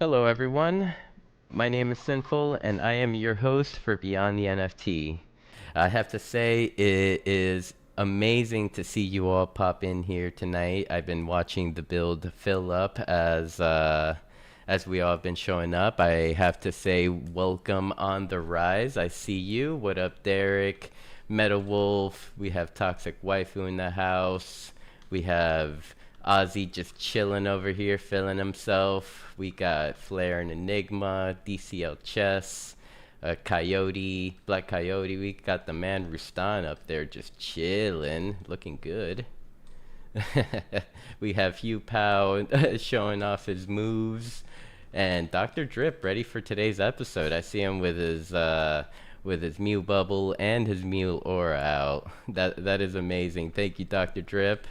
Hello, everyone. My name is Sinful, and I am your host for Beyond the NFT. I have to say, it is amazing to see you all pop in here tonight. I've been watching the build fill up as we all have been showing up. I have to say, welcome on the rise. I see you. What up, Derek? Meta Wolf. We have Toxic Waifu in the house. We have Ozzy just chilling over here, feeling himself. We got Flair and Enigma, DCL Chess, Coyote, Black Coyote. We got the man Roustan up there just chilling, looking good. We have Hugh Pow showing off his moves, and Dr. Drip ready for today's episode. I see him with his Mew bubble and his Mew aura out. That is amazing. Thank you, Dr. Drip.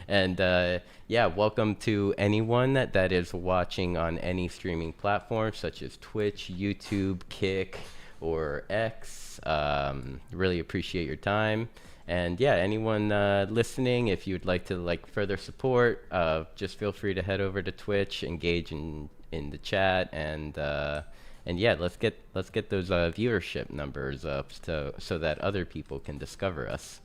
And yeah, welcome to anyone that is watching on any streaming platform such as Twitch, YouTube, Kick, or X. Really appreciate your time. And yeah, anyone listening, if you'd like to further support, just feel free to head over to Twitch, engage in the chat, and yeah, let's get those viewership numbers up so that other people can discover us.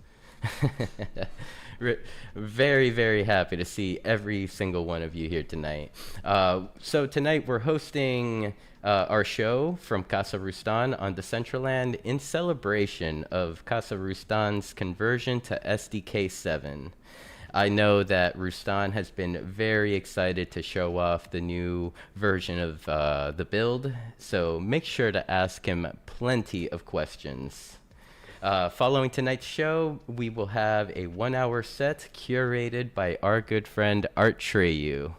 Very, very happy to see every single one of you here tonight. So tonight we're hosting our show from Casa Roustan on Decentraland in celebration of Casa Roustan's conversion to SDK 7. I know that Roustan has been very excited to show off the new version of the build, so make sure to ask him plenty of questions. Following tonight's show, we will have a 1-hour set curated by our good friend Art Treyu.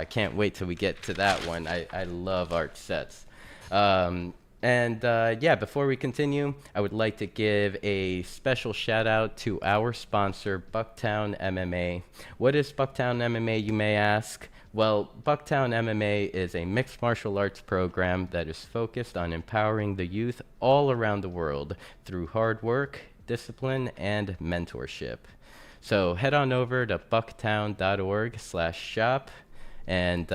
Can't wait till we get to that one. I love art sets. Yeah, before we continue, I would like to give a special shout out to our sponsor, Bucktown MMA. What is Bucktown MMA, you may ask? Well, Bucktown MMA is a mixed martial arts program that is focused on empowering the youth all around the world through hard work, discipline, and mentorship. So head on over to bucktown.org/shop and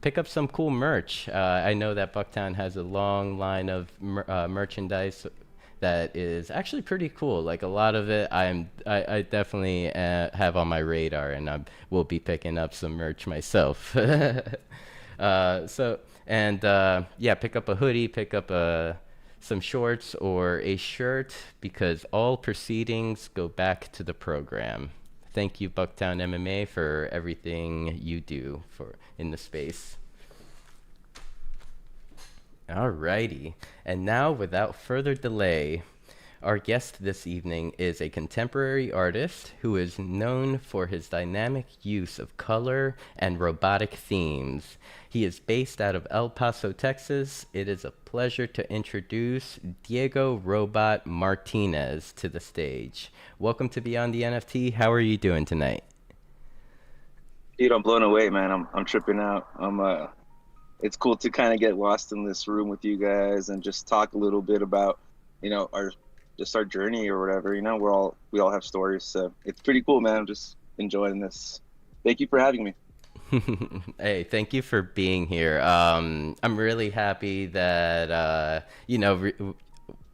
pick up some cool merch. I know that Bucktown has a long line of merchandise that is actually pretty cool. Like a lot of it, I definitely have on my radar, and I will be picking up some merch myself. Yeah, pick up a hoodie, pick up some shorts or a shirt, because all proceedings go back to the program. Thank you, Bucktown MMA, for everything you do in the space. Alrighty, and now without further delay, our guest this evening is a contemporary artist who is known for his dynamic use of color and robotic themes. He is based out of El Paso, Texas. It is a pleasure to introduce DiegoRobot Martinez to the stage. Welcome to Beyond the NFT. How are you doing tonight? Dude, I'm blown away, man. I'm tripping out. It's cool to kind of get lost in this room with you guys and just talk a little bit about, our journey or whatever. We all have stories, so it's pretty cool, man. I'm just enjoying this. Thank you for having me. Hey, thank you for being here. I'm really happy that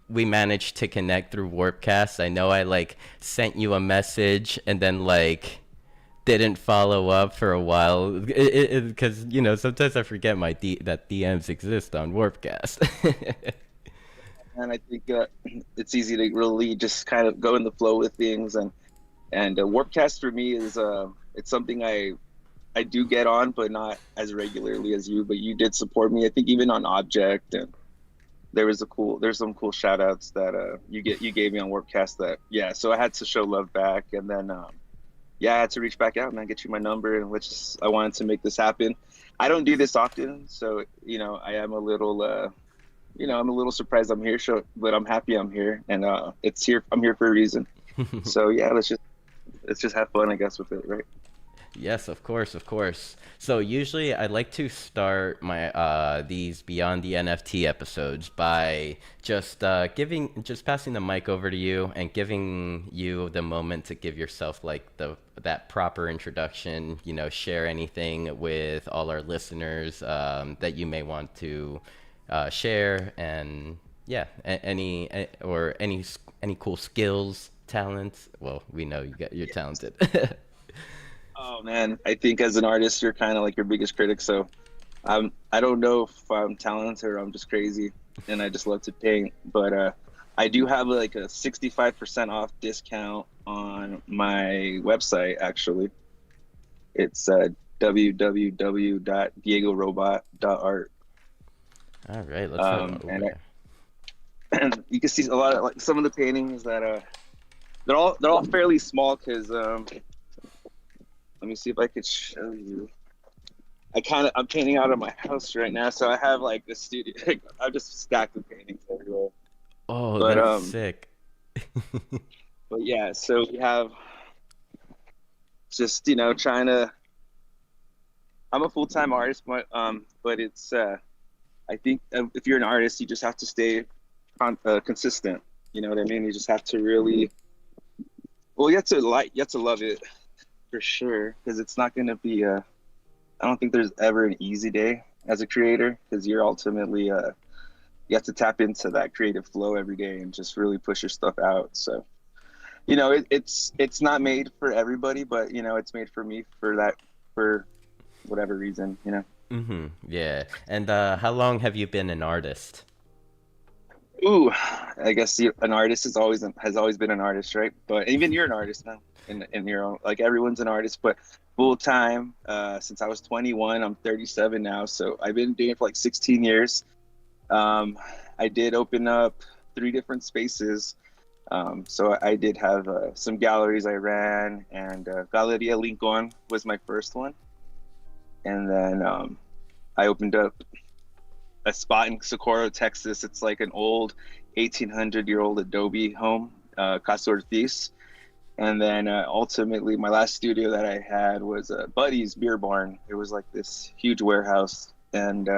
we managed to connect through Warpcast. I know I sent you a message and then didn't follow up for a while because sometimes I forget that DMs exist on Warpcast. And I think it's easy to really just kind of go in the flow with things, and Warpcast for me is it's something I do get on, but not as regularly as you. But you did support me, I think, even on Object, and there's some cool shout outs that you gave me on Warpcast so I had to show love back, and then I had to reach back out, man, get you my number, and I wanted to make this happen. I don't do this often, so I am a little I'm a little surprised I'm here, but I'm happy I'm here, and I'm here for a reason. So yeah, let's just have fun, I guess, with it, right? Yes, of course, of course. So usually I like to start my these Beyond the NFT episodes by just passing the mic over to you and giving you the moment to give yourself like the that proper introduction, you know, share anything with all our listeners that you may want to share, and yeah, any cool skills, talents. Well, we know you're talented. Oh man, I think as an artist, you're kind of like your biggest critic. So I don't know if I'm talented or I'm just crazy, and I just love to paint. But I do have like a 65% off discount on my website. Actually, it's www.diegorobot.art. All right, let's head on over And there. and you can see a lot of like some of the paintings that they're all fairly small because let me see if I could show you. I'm painting out of my house right now, so I have like the studio. I'm just stacked with paintings everywhere. Oh, But that's um, sick. but yeah, so we have just trying to. I'm a full-time artist, but it's I think if you're an artist, you just have to stay consistent. You know what I mean? You just have to really. Well, you have to love it for sure, because it's not going to be. I don't think there's ever an easy day as a creator, because you're ultimately you have to tap into that creative flow every day and just really push your stuff out. So it's not made for everybody, but it's made for me for whatever reason. Mm-hmm. Yeah. And how long have you been an artist? Ooh, I guess an artist has always been an artist, right? But even you're an artist now, in your own, like, everyone's an artist, but full time since I was 21. I'm 37 now, so I've been doing it for like 16 years. Um, I did open up three different spaces. So I did have some galleries I ran, and Galeria Lincoln was my first one, and then I opened up a spot in Socorro, Texas. It's like an old 1800-year-old adobe home, Casa Ortiz. And then ultimately, my last studio that I had was Buddy's Beer Barn. It was like this huge warehouse, and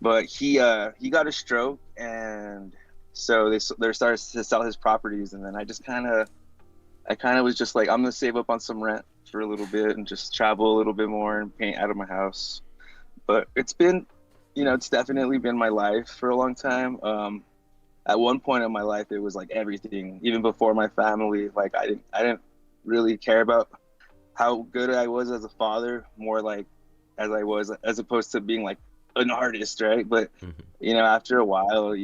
but he got a stroke, and so they started to sell his properties, and then I kind of was just like, I'm gonna save up on some rent for a little bit and just travel a little bit more and paint out of my house. But it's definitely been my life for a long time. At one point in my life, it was like everything. Even before my family, like I didn't really care about how good I was as a father, more like as opposed to being like an artist, right? But Mm-hmm. after a while,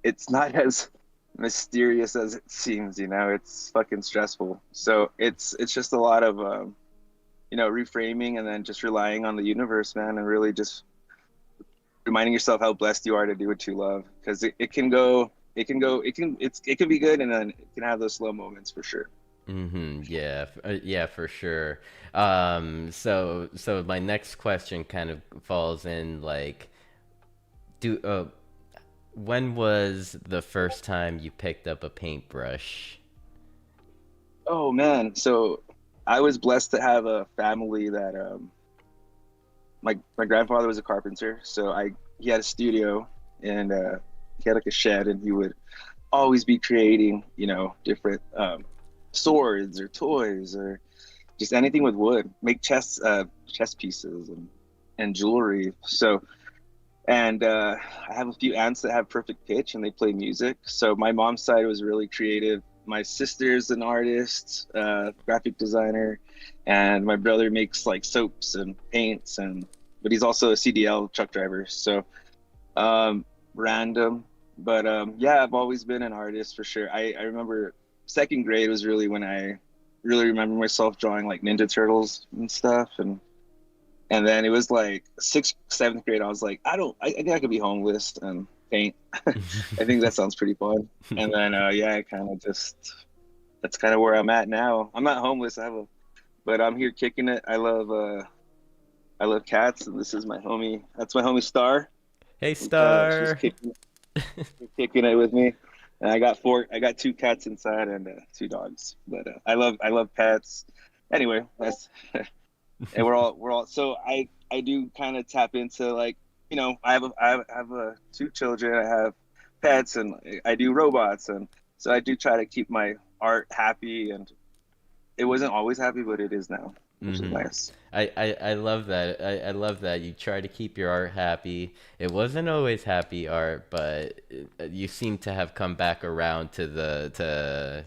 it's not as mysterious as it seems. It's fucking stressful. So it's just a lot of reframing, and then just relying on the universe, man, and really just reminding yourself how blessed you are to do what you love, because it can be good, and then it can have those slow moments for sure. Mm-hmm. Yeah, yeah, for sure. So my next question kind of falls in like, do when was the first time you picked up a paintbrush? Oh man, so I was blessed to have a family that my grandfather was a carpenter, so I he had a studio, and he had like a shed, and he would always be creating, different swords or toys or just anything with wood, make chess pieces and jewelry. So, and I have a few aunts that have perfect pitch and they play music. So my mom's side was really creative. My sister's an artist, graphic designer, and my brother makes like soaps and paints, but he's also a CDL truck driver. So random, but yeah, I've always been an artist for sure. I remember second grade was really when I really remember myself drawing like Ninja Turtles and stuff, and then it was like sixth, seventh grade. I was like, I think I could be homeless and paint. I think that sounds pretty fun. And then yeah, I kind of just that's kind of where I'm at now. I'm not homeless. But I'm here kicking it. I love cats, and this is my homie. That's my homie Star. Hey, She's Star. kicking it with me. And I got two cats inside and two dogs. But I love pets, anyway, that's and we're all so I do kind of tap into like, I have two children, I have pets, and I do robots, and so I do try to keep my art happy, and it wasn't always happy, but it is now, which is Mm-hmm. nice. I love that. I love that you try to keep your art happy. It wasn't always happy art, but you seem to have come back around to to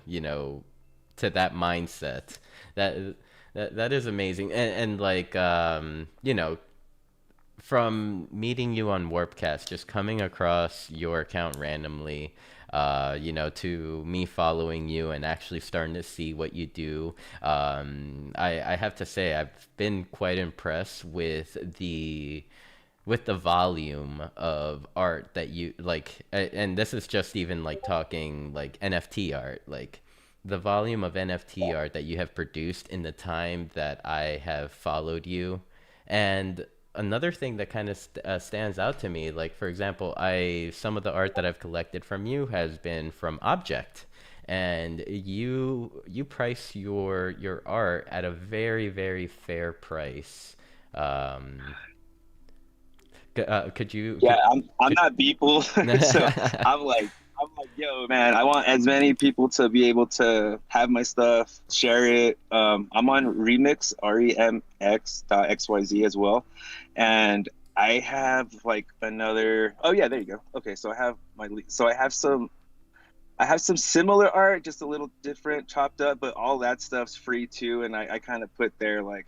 that mindset. That that is amazing. And like from meeting you on Warpcast, just coming across your account randomly, to me following you and actually starting to see what you do, I have to say I've been quite impressed with the volume of art that you like, and this is just even like talking like NFT art, like the volume of NFT art that you have produced in the time that I have followed you. And another thing that kind of stands out to me, like for example, I some of the art that I've collected from you has been from Object, and you price your art at a very fair price. Um, could you Yeah, I'm could not people, so I'm like, yo, man, I want as many people to be able to have my stuff, share it. I'm on Remix, REMX.xyz as well, and I have like another. Oh yeah, there you go. Okay, so I have some similar art, just a little different, chopped up, but all that stuff's free too. And I kind of put there like,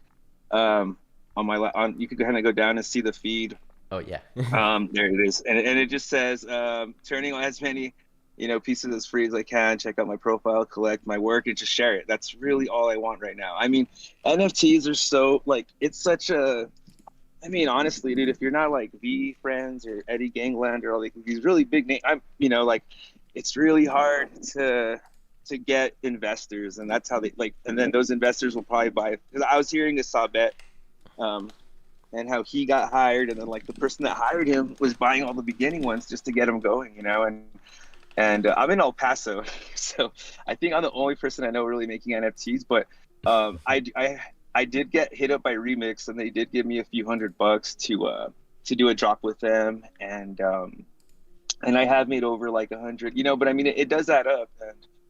on on, you can kind of go down and see the feed. oh yeah. There it is, and it just says, turning on as many, pieces as free as I can. Check out my profile, collect my work, and just share it. That's really all I want right now. I mean, NFTs are so like, it's such a. I mean, honestly, dude, if you're not like V Friends or Eddie Gangland or all like these really big names, like, it's really hard to get investors, and that's how they like. And then those investors will probably buy. Because I was hearing this Sabet, um, and how he got hired, and then like the person that hired him was buying all the beginning ones just to get him going, and I'm in El Paso, so I think I'm the only person I know really making NFTs. But I did get hit up by Remix, and they did give me a few $100 to do a drop with them, and I have made over like 100, but I mean it does add up,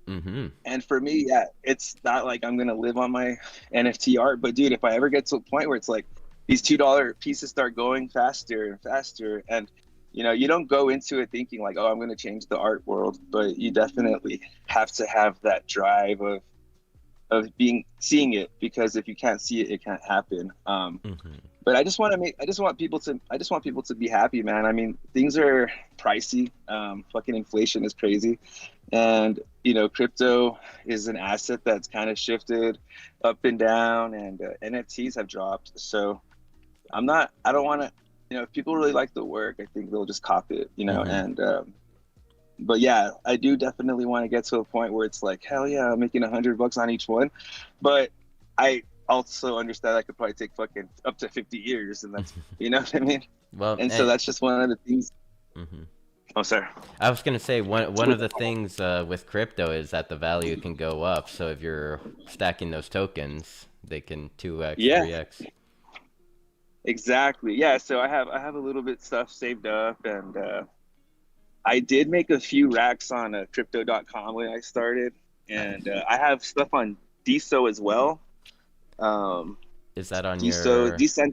Mm-hmm. and for me, yeah, it's not like I'm gonna live on my NFT art, but dude, if I ever get to a point where it's like these $2 pieces start going faster and faster, and you don't go into it thinking like, oh, I'm gonna change the art world, but you definitely have to have that drive of seeing it, because if you can't see it, it can't happen. Mm-hmm. But I just want people to be happy, man. I mean, things are pricey. Fucking inflation is crazy, and crypto is an asset that's kind of shifted up and down, and NFTs have dropped. So I don't want to. If people really like the work, I think they'll just cop it. Mm-hmm. And but yeah, I do definitely want to get to a point where it's like, hell yeah, I'm making $100 on each one. But I also understand I could probably take fucking up to 50 years, and that's, what I mean? Well, And so that's just one of the things. mhm. Oh, sorry. I was gonna say one of the things with crypto is that the value can go up. So if you're stacking those tokens, they can 2x, Yeah, 3x. exactly. Yeah, so I have a little bit stuff saved up, and I did make a few racks on crypto.com when I started, and Nice. I have stuff on DeSo as well. Um, Is that on DeSo, your?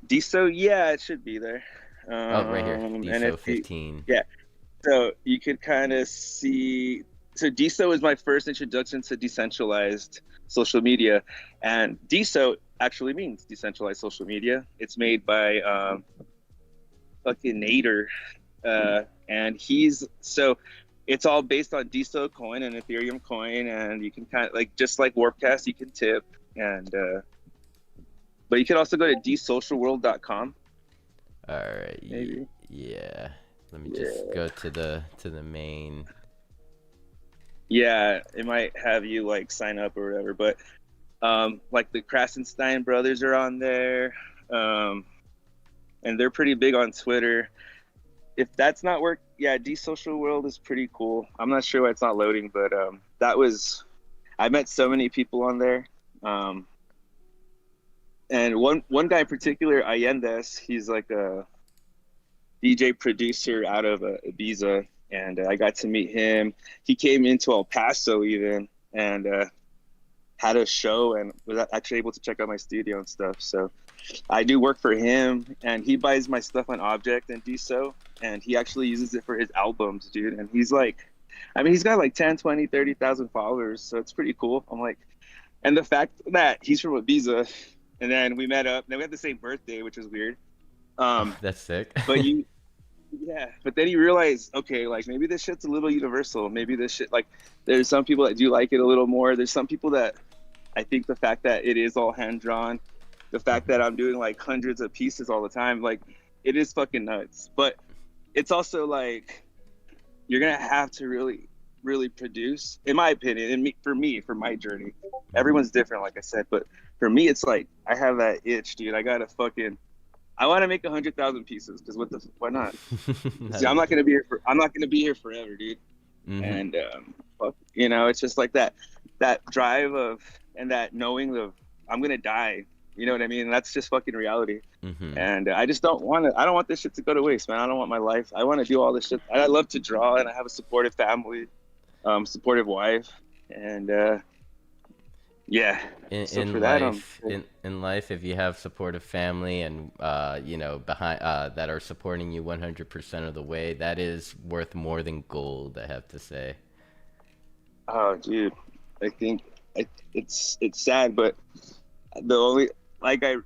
DeSo, yeah, it should be there. Oh, right here, DSO NFT, 15. yeah. So you could kind of see. So DeSo is my first introduction to decentralized social media, and DeSo actually means decentralized social media. It's made by fucking Nader, and it's all based on DeSo coin and Ethereum coin, and you can kind of like, just like Warpcast, you can tip, and but you can also go to dsocialworld.com. All right. Maybe. Yeah. Let me just Yeah. go to the main. Yeah, it might have you like sign up or whatever, but like the Krasenstein brothers are on there, um, and they're pretty big on Twitter. If that's not work, yeah, D Social World is pretty cool. I'm not sure why it's not loading, but I met so many people on there. Um, and one guy in particular, Allendes, he's like a DJ producer out of Ibiza, and I got to meet him. He came into El Paso even, and had a show, and was actually able to check out my studio and stuff. So I do work for him, and he buys my stuff on Object and Deso, and he actually uses it for his albums, dude. And he's like, I mean, he's got like 10, 20, 30,000 followers, so it's pretty cool. I'm like, and the fact that he's from Ibiza, and then we met up, and then we had the same birthday, which was weird. Oh, Um, that's sick. but you, yeah, but then you realize, okay, like maybe this shit's a little universal. Maybe this shit, like, there's some people that do like it a little more. There's some people that I think the fact that it is all hand drawn, the fact that I'm doing like hundreds of pieces all the time, like, it is fucking nuts. But it's also like you're gonna have to really, really produce, in my opinion, and for my journey. Everyone's different, like I said, but for me, it's like I have that itch, dude. I gotta fucking I want to make 100,000 pieces because why not? See, I'm not gonna be here forever, dude. Mm-hmm. And you know, it's just like that drive of and that knowing of I'm gonna die. You know what I mean? That's just fucking reality. Mm-hmm. And I just don't want to. I don't want this shit to go to waste, man. I don't want my life. I want to do all this shit. I love to draw, and I have a supportive family, supportive wife, and yeah. So for that, In life, if you have supportive family and behind that are supporting you 100% of the way, that is worth more than gold, I have to say. oh, dude, I think it's sad, but the only like I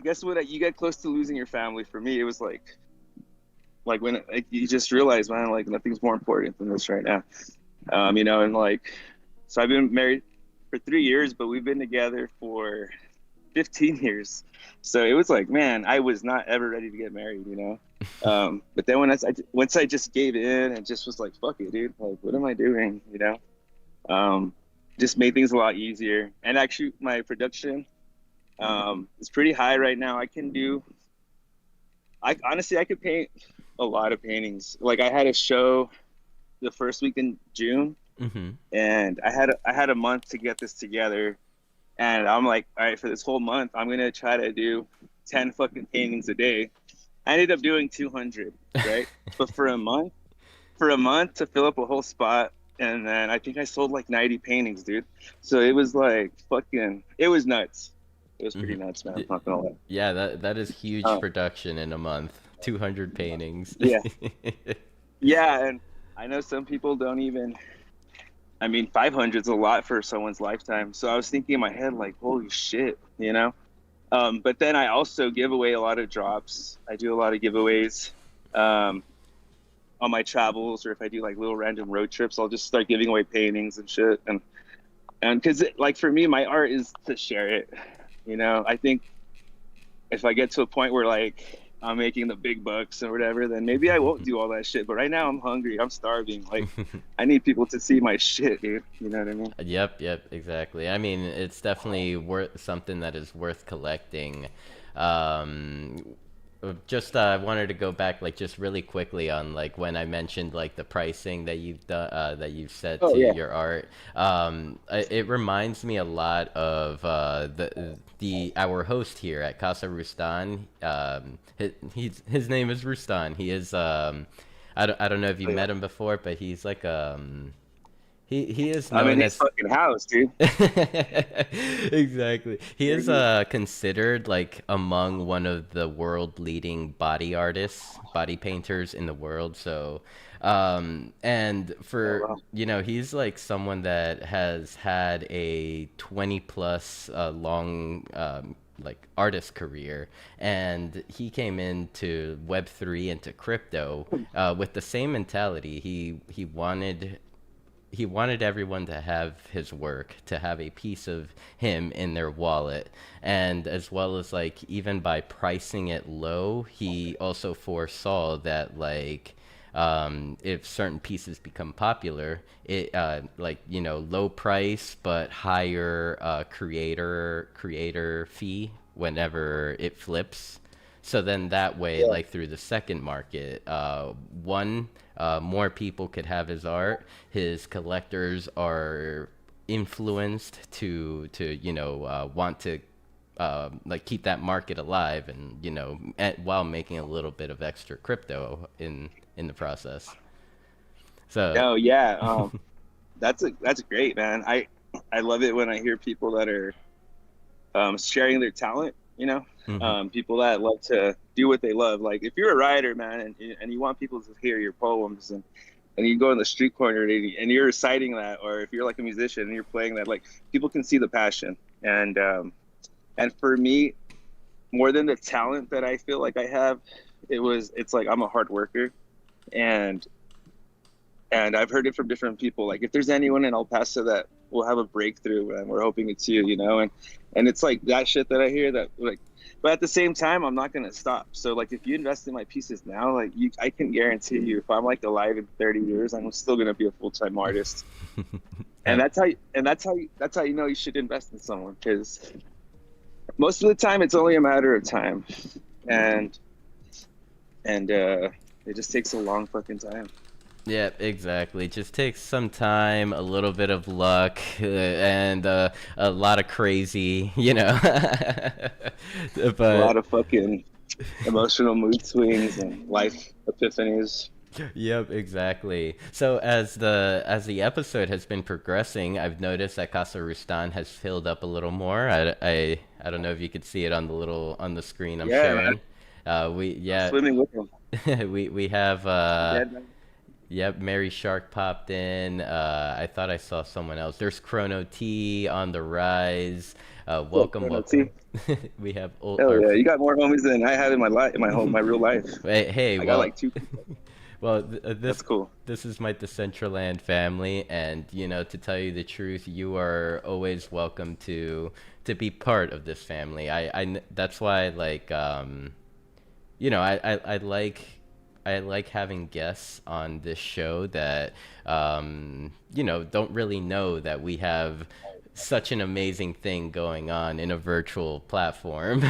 guess when you get close to losing your family, for me, it was like when like you just realize, man, like nothing's more important than this right now. You know, and like, so I've been married for 3 years, but we've been together for 15 years. So it was like, man, I was not ever ready to get married, you know? But then once I just gave in and just was like, fuck it, dude, like, what am I doing? You know? Just made things a lot easier. And actually my production, is pretty high right now. I honestly, I could paint a lot of paintings. Like I had a show the first week in June, Mm-hmm. and I had a month to get this together, and I'm like, all right, for this whole month I'm gonna try to do 10 fucking paintings a day. I ended up doing 200, right? But for a month to fill up a whole spot, and then I think I sold like 90 paintings, dude. So it was like fucking, it was nuts. It was pretty Mm-hmm. nuts, man. I'm not gonna lie. Yeah, that is huge uh, production in a month. 200 paintings. yeah, yeah, and I know some people don't even, I mean, 500 is a lot for someone's lifetime. So I was thinking in my head, like, holy shit, you know? But then I also give away a lot of drops. I do a lot of giveaways um, on my travels, or if I do like little random road trips, I'll just start giving away paintings and shit. And because like for me, my art is to share it. You know, I think if I get to a point where like I'm making the big bucks or whatever, then maybe I won't do all that shit. But right now I'm hungry. I'm starving. Like I need people to see my shit, dude. You know what I mean? Yep, exactly. I mean, it's definitely worth something that is worth collecting. Um, just wanted to go back, like, just really quickly on like when I mentioned like the pricing that you've done, that you've set Oh to yeah. your art. It reminds me a lot of the our host here at Casa Roustan. His name is Roustan. He is I don't know if you Oh, yeah. met him before, but he's like he is I'm in known his as fucking house, dude. exactly. He is Crazy. considered like among one of the world leading body artists, body painters in the world. So and Oh for wow. he's like someone that has had a 20 plus long like artist career, and he came into web3, into crypto, with the same mentality. He wanted everyone to have his work, to have a piece of him in their wallet. And as well as like even by pricing it low, he also foresaw that like if certain pieces become popular, it like low price but higher creator fee whenever it flips. So then that way, Yeah. like through the second market, more people could have his art. His collectors are influenced to want to like keep that market alive, and while making a little bit of extra crypto in the process. So Oh yeah, that's great, man. I love it when I hear people that are sharing their talent. mhm. People that love to do what they love. Like if you're a writer, man, and you want people to hear your poems, and you go in the street corner and you're reciting that, or if you're like a musician and you're playing that, like people can see the passion. And for me, more than the talent that I feel like I have, it's like I'm a hard worker, and I've heard it from different people. Like if there's anyone in El Paso that will have a breakthrough, and we're hoping it's you. And it's like that shit that I hear that like, but at the same time, I'm not gonna stop. So like if you invest in my pieces now, like I can guarantee you, if I'm like alive in 30 years, I'm still gonna be a full-time artist. And Yep. that's how you know you should invest in someone, because most of the time it's only a matter of time, and it just takes a long fucking time. Yeah, exactly. Just takes some time, a little bit of luck, and a lot of crazy, A But lot of fucking emotional mood swings and life epiphanies. yep, exactly. So as the episode has been progressing, I've noticed that Casa Rustan has filled up a little more. I don't know if you could see it on the screen I'm Yeah, man. sharing. We I'm yeah, swimming with them. we have Yeah, man. yep, Mary Shark popped in. I thought I saw someone else. There's Chrono T on the rise. What's up, Welcome, Chrono T? welcome. We have Hell our yeah, you got more homies than I had in my life, in my real life. hey, I got well, like two people. well, That's cool. this is my Decentraland family, and to tell you the truth, you are always welcome to be part of this family. That's why, like, I like having guests on this show that don't really know that we have such an amazing thing going on in a virtual platform.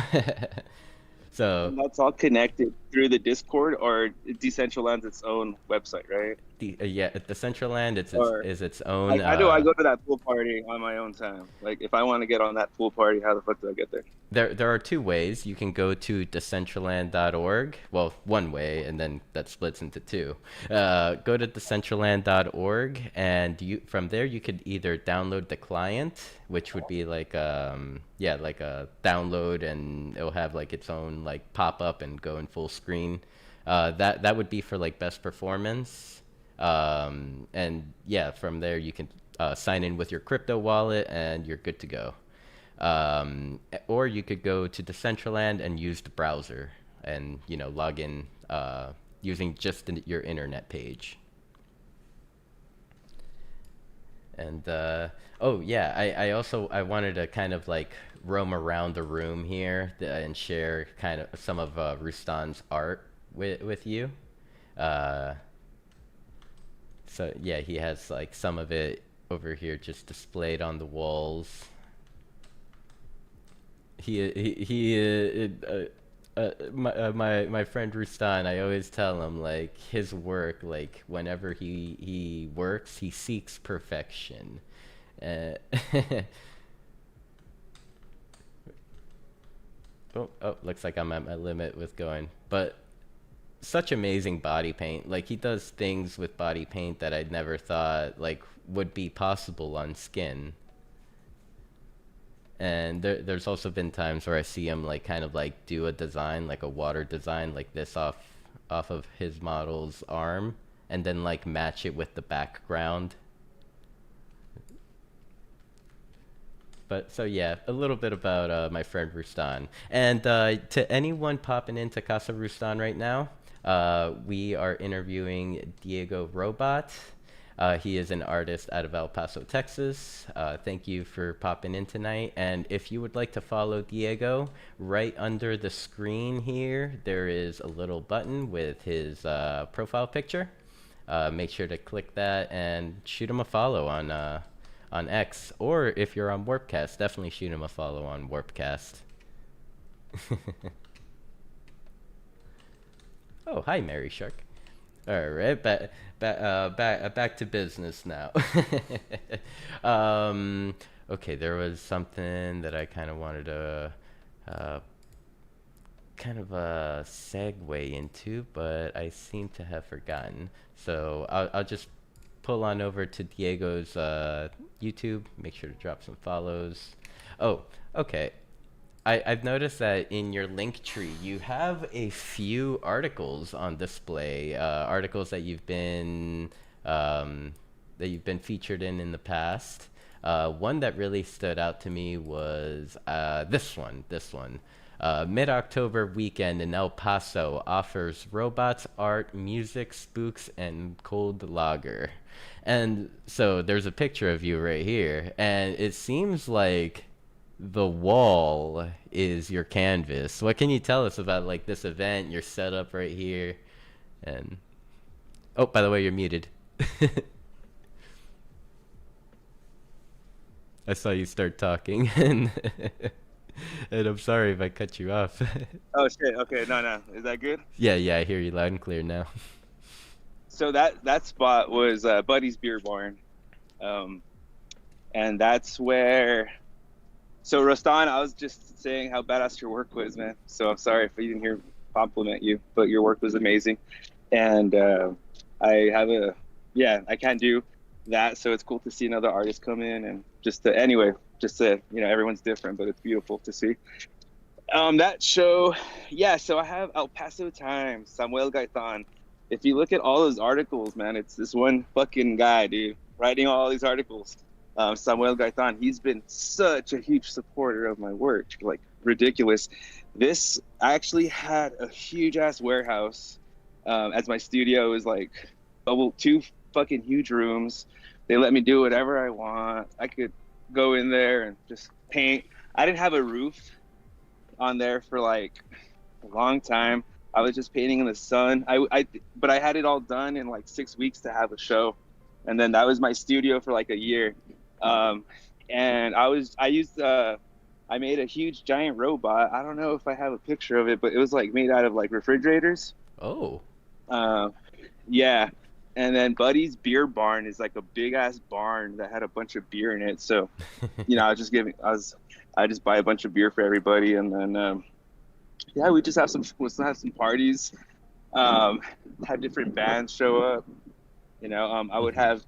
So And that's all connected through the Discord, or Decentraland's its own website, right? yeah, the Central Land Or is its own. like, how do I go to that pool party on my own time? Like, if I want to get on that pool party, how the fuck do I get there? There are two ways. You can go to decentraland.org. Well, one way, and then that splits into two. Go to decentraland.org, and from there you could either download the client, which would be like like a download, and it'll have like its own like pop up and go in full screen. That would be for like best performance. And yeah, from there you can sign in with your crypto wallet, and you're good to go. Or you could go to Decentraland and use the browser and log in using just your internet page. And oh yeah, I wanted to kind of like roam around the room here and share kind of some of Rustan's art with you. Uh, so yeah, he has like some of it over here just displayed on the walls. My friend Rustan, I always tell him like his work, like whenever he works, he seeks perfection. Uh, oh, looks like I'm at my limit with going, but such amazing body paint. Like he does things with body paint that I'd never thought like would be possible on skin. And there's also been times where I see him like kind of like do a design, like a water design, like this off of his model's arm, and then like match it with the background. But so yeah, a little bit about my friend Rustan. And to anyone popping into Casa Rustan right now, we are interviewing DiegoRobot. He is an artist out of El Paso, Texas. Thank you for popping in tonight. And if you would like to follow Diego, right under the screen here, there is a little button with his profile picture. Make sure to click that and shoot him a follow on X. Or if you're on Warpcast, definitely shoot him a follow on Warpcast. Oh, hi, Mary Shark. All right, back to business now. um, okay, there was something that I kind of wanted to uh, kind of segue into, but I seem to have forgotten. So I'll just pull on over to Diego's YouTube. Make sure to drop some follows. Oh, okay. I've noticed that in your link tree, you have a few articles on display, articles um, that you've been featured in the past. One that really stood out to me was this one. This one. Mid-October weekend in El Paso offers robots, art, music, spooks, and cold lager. And so there's a picture of you right here, and it seems like the wall is your canvas. What can you tell us about like this event, your setup right here? And oh, by the way, you're muted. I saw you start talking, and I'm sorry if I cut you off. Oh shit. Okay. No, no. Is that good? Yeah, I hear you loud and clear now. So that spot was Buddy's Beer Barn, um, and that's where. So Roustan, I was just saying how badass your work was, man. So I'm sorry if I didn't hear compliment you, but your work was amazing, and I have a yeah, I can't do that, so it's cool to see another artist come in and just to anyway, just to everyone's different, but it's beautiful to see. That show, yeah. So I have El Paso Times, Samuel Gaitan. If you look at all those articles, man, it's this one fucking guy, dude, writing all these articles. Samuel Gaitan, he's been such a huge supporter of my work, like ridiculous. This I actually had a huge ass warehouse as my studio. Is like two fucking huge rooms. They let me do whatever I want. I could go in there and just paint. I didn't have a roof on there for like a long time. I was just painting in the sun. But I had it all done in like 6 weeks to have a show, and then that was my studio for like a year. And I made a huge giant robot. I don't know if I have a picture of it, but it was like made out of like refrigerators. Oh. Uh, yeah. And then Buddy's Beer Barn is like a big ass barn that had a bunch of beer in it. So, I just buy a bunch of beer for everybody, and then yeah, we just have some parties. Have different bands show up. I would have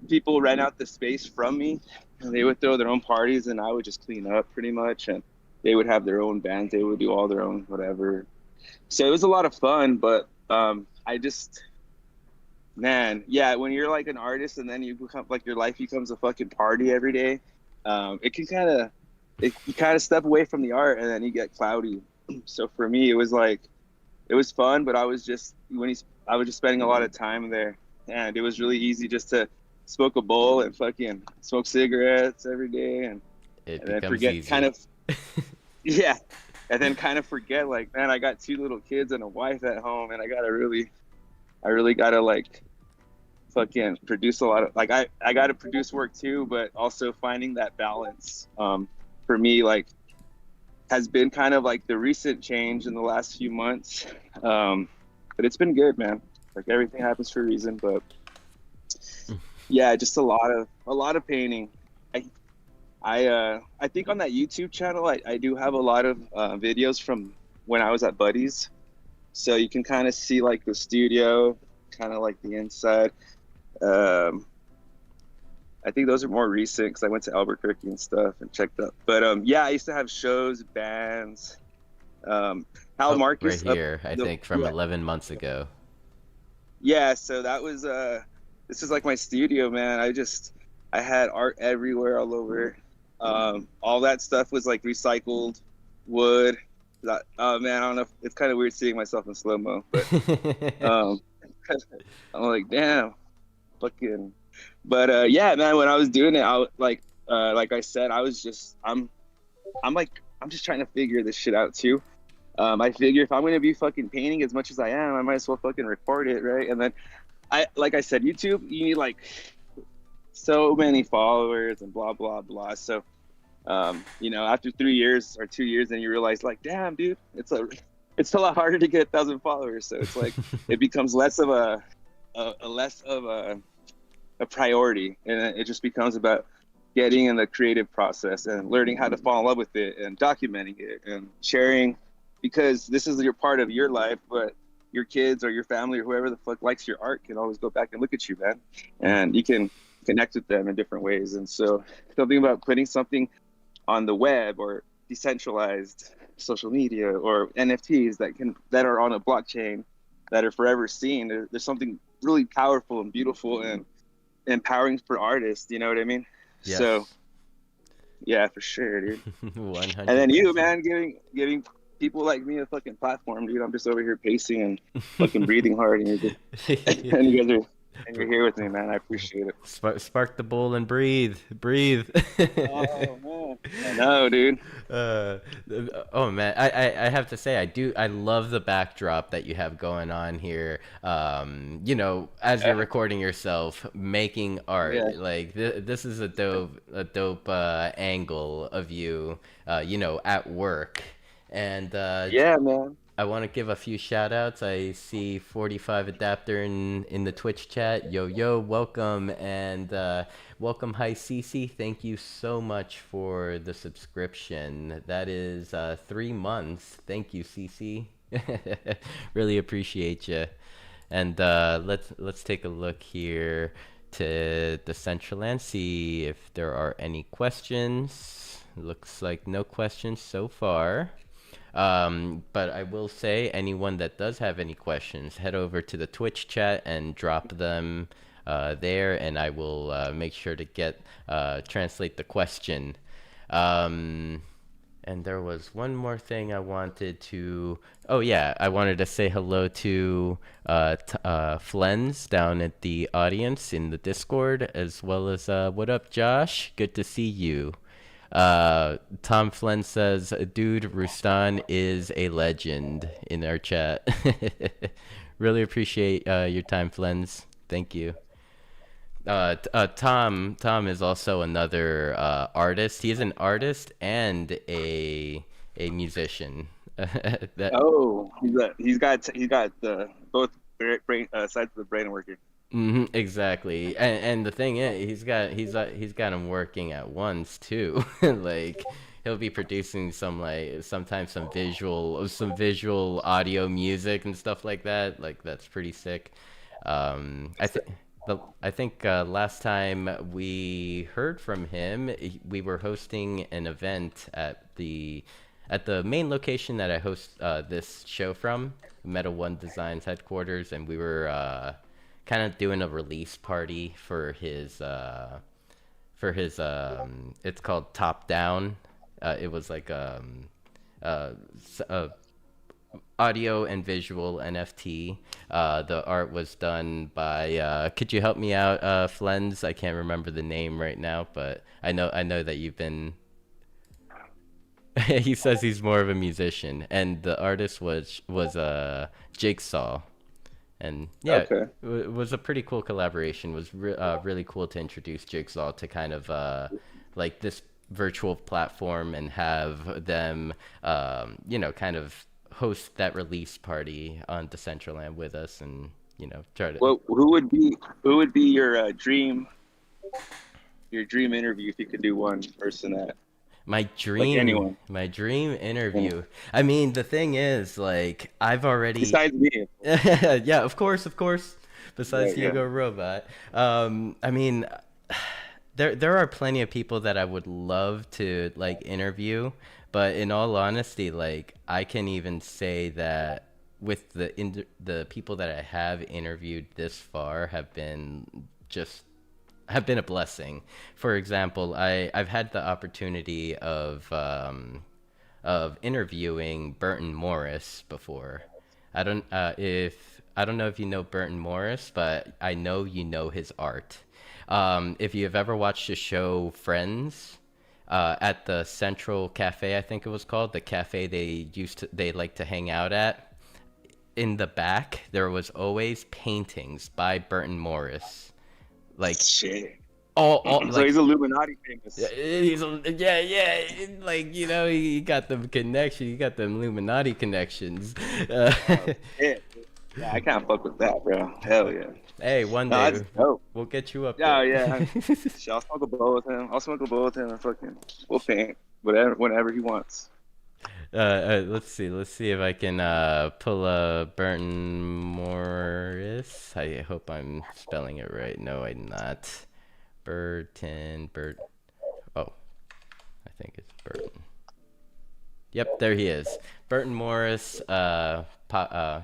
people rent out the space from me, and they would throw their own parties, and I would just clean up pretty much, and they would have their own bands. They would do all their own whatever. So it was a lot of fun, but I just man, yeah, when you're like an artist and then you become like your life becomes a fucking party every day, it can you kind of step away from the art and then you get cloudy. So for me, it was like it was fun, but I was just spending a lot of time there, and it was really easy just to smoke a bowl and fucking smoke cigarettes every day, and It then becomes forget easy. kind of yeah, and then kind of forget like, man, I got 2 little kids and a wife at home, and I really gotta like fucking produce a lot of like I gotta produce work too, but also finding that balance for me like has been kind of like the recent change in the last few months. But it's been good, man. Like everything happens for a reason, but yeah, just a lot of painting. I think on that YouTube channel I do have a lot of videos from when I was at Buddy's, so you can kind of see like the studio, kind of like the inside. I think those are more recent because I went to Albuquerque and stuff and checked up. But yeah, I used to have shows, bands. Hal Oh, right Marcus here, I think from yeah, 11 months ago. yeah. So that was this is like my studio, man. I had art everywhere, all over. All that stuff was like recycled wood. Oh man, I don't know. It's kind of weird seeing myself in slow mo, but um, I'm like, damn, fucking. But yeah, man, when I was doing it, like I said, I'm just trying to figure this shit out too. I figure if I'm gonna be fucking painting as much as I am, I might as well fucking record it, right? And then like I said, YouTube, you need like so many followers and blah blah blah. So after 3 years or 2 years, then you realize like, damn, dude, it's a lot harder to get 1,000 followers. So it's like it becomes less of a less of a priority, and it just becomes about getting in the creative process and learning how to fall in love with it and documenting it and sharing, because this is your part of your life, but your kids or your family or whoever the fuck likes your art can always go back and look at you, man, and you can connect with them in different ways. And so something about putting something on the web or decentralized social media or NFTs that are on a blockchain that are forever seen. There's something really powerful and beautiful and empowering for artists. You know what I mean? Yes. So yeah, for sure, dude. And then you, 100%. man, giving people like me a fucking platform, dude. I'm just over here pacing and fucking breathing hard, and you're just and you guys are and you're here with me, man. I appreciate it. Spark the bowl and breathe, breathe. Oh man, I know, dude. uh, oh man, I have to say I love the backdrop that you have going on here. You know, as you're Yeah, recording yourself making yeah, art, like this is a dope angle of you, you know, at work. And yeah, man. I want to give a few shout outs. I see 45 Adapter in the Twitch chat. Yo, yo, welcome. And welcome, Hi Cece. Thank you so much for the subscription. That is 3 months. Thank you, Cece. Really appreciate you. And let's take a look here to Decentraland, see if there are any questions. Looks like no questions so far. But I will say, anyone that does have any questions, head over to the Twitch chat and drop them there, and I will make sure to translate the question. Um, and there was one more thing I wanted to. Oh yeah, I wanted to say hello to Flens down at the audience in the Discord, as well as what up, Josh? Good to see you. Tom Flynn says, "Dude, Roustan is a legend," in our chat. Really appreciate your time, Flens. Thank you. Tom is also another artist. He's an artist and a musician. that Oh, he's got the both brain sides of the brain working. exactly. And the thing is, he's got him working at once too. Like he'll be producing sometimes some visual audio music and stuff like that. Like that's pretty sick. I think. I think last time we heard from him, we were hosting an event at the main location that I host this show from, Metal One Designs headquarters, and we were kind of doing a release party for his. It's called Top Down. It was like a audio and visual NFT. The art was done by. Could you help me out, Flens? I can't remember the name right now, but I know that you've been. He says he's more of a musician, and the artist was Jigsaw, and yeah, Okay. it was a pretty cool collaboration. It was really cool to introduce Jigsaw to kind of like this virtual platform and have them kind of host that release party on Decentraland with us, and try to. Well, who would be your dream interview if you could do one person that My like dream, anyone, my dream you interview. I mean, the thing is, like, I've already. besides me, of course. Yeah, of course, of course. Besides Yeah, DiegoRobot, I mean, there are plenty of people that I would love to like interview, but in all honesty, like, I can even say that with the people that I have interviewed this far just have been a blessing. For example, I've had the opportunity of interviewing Burton Morris before. I don't know if you know Burton Morris, but I know you know his art. If you've ever watched the show Friends, at the Central Cafe, I think it was called, the cafe they like to hang out at. In the back, there was always paintings by Burton Morris, like shit. all So like he's Illuminati yeah, famous. yeah, like he got the connection, he got the Illuminati connections. Uh, Oh shit. Yeah, I can't fuck with that, bro. Hell yeah. hey, one No, that's day dope. we'll get you up Yeah, there. yeah. Shit, I'll smoke a bowl with him. I'll smoke a bowl with him and fucking we'll paint whatever whenever he wants. Let's see if I can pull a Burton Morris. I hope I'm spelling it right. No, I'm not. Burt. Oh, I think it's Burton. Yep, there he is. Burton Morris.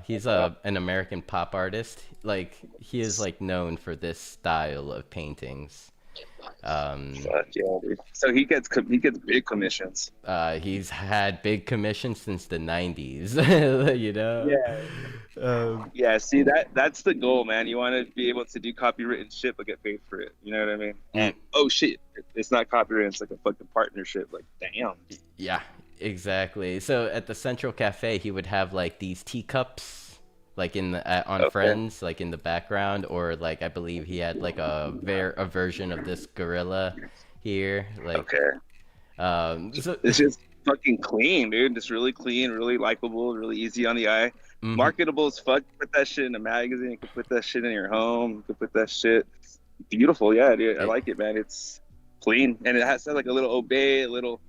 He's an American pop artist. Like he is like known for this style of paintings. Um, Fuck yeah, dude. So he gets big commissions. he's had big commissions since the 90s, you know? Yeah. Um, Yeah, see that's the goal, man. You want to be able to do copywritten shit but get paid for it. You know what I mean? mm, And oh shit, it's not copyright. It's like a fucking partnership. Like damn. yeah, exactly. So at the Central Cafe, he would have like these teacups, like in the on Okay. Friends, like in the background, or like I believe he had like a version of this gorilla here, like Okay. so. It's just fucking clean, dude. Just really clean, really likable, really easy on the eye. Mhm. Marketable as fuck. Put that shit in a magazine. You can put that shit in your home. You can put that shit. Beautiful, yeah, dude. I It, like it, man. It's clean, and it has like a little Obey, a little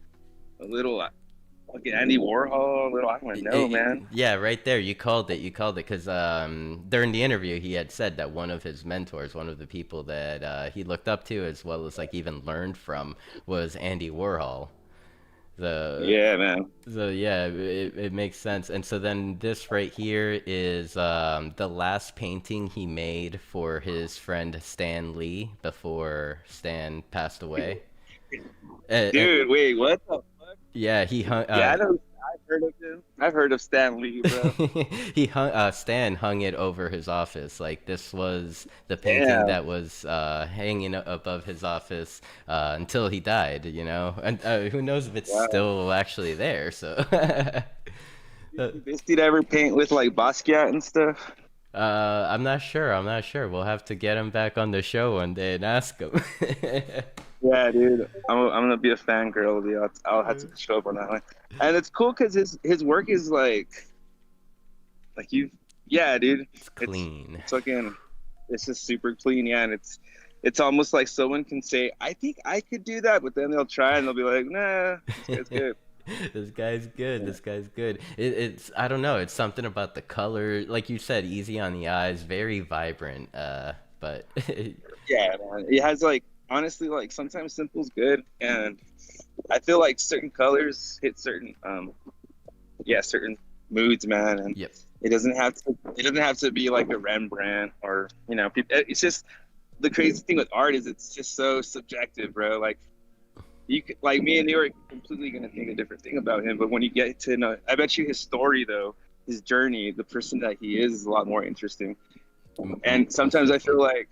fucking Andy Warhol. A little, I don't know, man. yeah, right there. You called it. You called it because during the interview, he had said that one of his mentors, one of the people that he looked up to, as well as like even learned from, was Andy Warhol. The Yeah, man. so yeah, it makes sense. And so then this right here is the last painting he made for his friend Stan Lee before Stan passed away. And, Dude, wait, what the fuck? yeah, he hung. Yeah, I know. I've heard of him. I've heard of Stan Lee, bro. He hung Stan hung it over his office. Like this was the painting Damn. that was hanging above his office until he died, you know. And who knows if it's Wow. still actually there. So uh, This dude ever paint with like Basquiat and stuff? I'm not sure. I'm not sure. We'll have to get him back on the show one day and ask him. Yeah, dude. I'm gonna be a fangirl. Dude. I'll have to show up on that one. And it's cool because his work is like you. Yeah, dude. It's It's clean. it's fucking. It's just super clean. Yeah, and it's almost like someone can say, "I think I could do that," but then they'll try and they'll be like, "Nah, this guy's good." This guy's good. Yeah. This guy's good. It's I don't know. It's something about the color, like you said, easy on the eyes, very vibrant. But Yeah, man. It has like honestly like sometimes simple's good, and I feel like certain colors hit certain certain moods, man, and yep. it doesn't have to be like a Rembrandt or people. It's just the crazy thing with art is it's just so subjective, bro. Like you could, like me and you are completely gonna think a different thing about him, but when you get to know, I bet you his story though, his journey, the person that he is a lot more interesting. Mm-hmm. And sometimes I feel like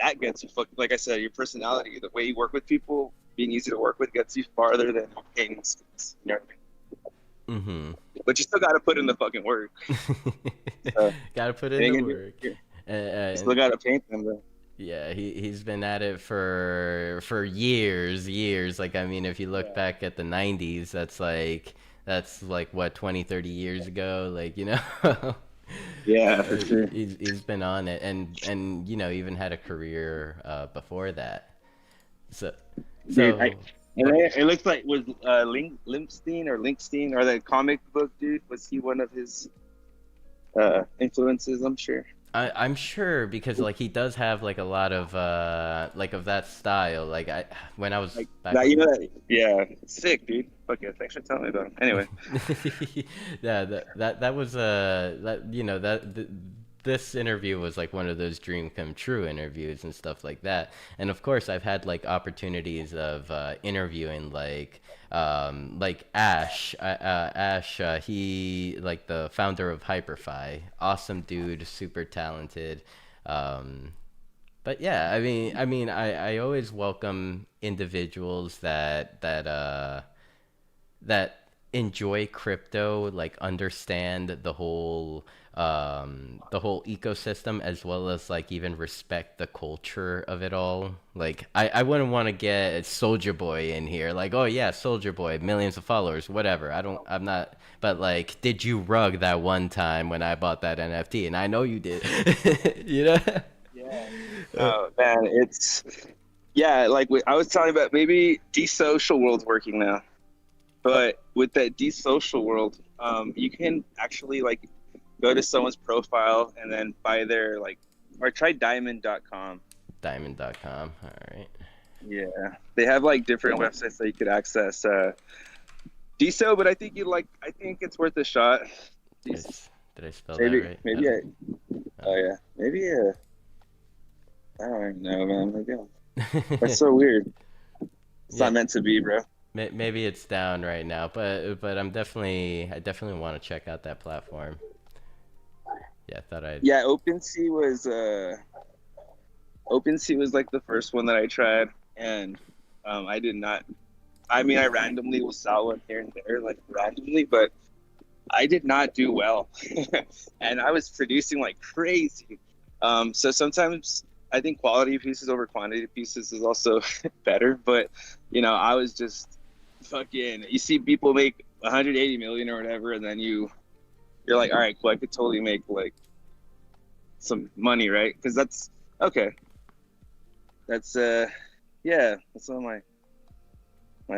that gets you like I said, your personality, the way you work with people, being easy to work with gets you farther than painting skills. You know what I mean? Mm-hmm. But you still got to put in the fucking work. Uh, Gotta put in the and you work. still And got to paint them. Though. yeah, he's been at it for years. Like I mean, if you look Yeah. back at the 90s, that's like what 20, 30 years ago, like, you know. Yeah, for sure. He's been on it and you know, even had a career before that. So Dude, so and it looks like was Linkstein or the comic book dude, was he one of his influences? I'm sure. I'm sure because like he does have like a lot of like of that style. Like I when I was Like back that, when yeah, sick, dude. Fuck yeah, thanks for telling me about him. Anyway, yeah, that was that you know this interview was like one of those dream come true interviews and stuff like that. And of course, I've had like opportunities of interviewing like Ash. He like the founder of Hyperfy, awesome dude, super talented. Um, but yeah, I always welcome individuals that enjoy crypto, like understand the whole ecosystem, as well as like even respect the culture of it all. Like I wouldn't want to get Soldier Boy in here, like, oh yeah, Soldier Boy, millions of followers, whatever. I'm not, but like, did you rug that one time when I bought that NFT? And I know you did. You know? Yeah. Oh man, it's yeah. Like I was talking about, maybe desocial world's working now, Oh, but with that desocial world, you can actually like go to someone's profile and then buy their like, or try diamond.com. diamond.com. All right. Yeah, they have like different websites that you could access deso, but I think you like, I think it's worth a shot. Did I, Des- did I spell that maybe right? I maybe don't. I oh yeah, maybe I don't even know, man. Maybe that's so weird. It's Yeah, not meant to be, bro. maybe it's down right now, but I definitely want to check out that platform. Yeah, I thought I'd. Yeah, OpenSea was like the first one that I tried, and I did not. I mean, I randomly will sell one here and there, like randomly, but I did not do well, and I was producing like crazy. So sometimes I think quality pieces over quantity pieces is also better, but I was just fucking. You see people make 180 million or whatever, and then you're like, all right, cool, I could totally make like some money, right? Because that's okay. That's yeah, that's all my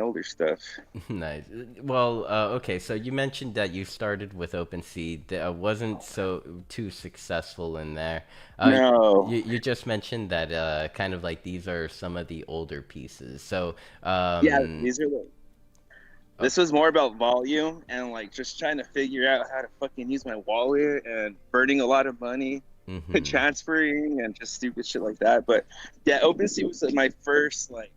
older stuff. Nice. Well, okay, so you mentioned that you started with OpenSea, that wasn't so too successful in there. No. You just mentioned that kind of like these are some of the older pieces. So, Yeah, these are the oh, this was more about volume and like just trying to figure out how to fucking use my wallet and burning a lot of money, mm-hmm. transferring and just stupid shit like that. But yeah, OpenSea was my first like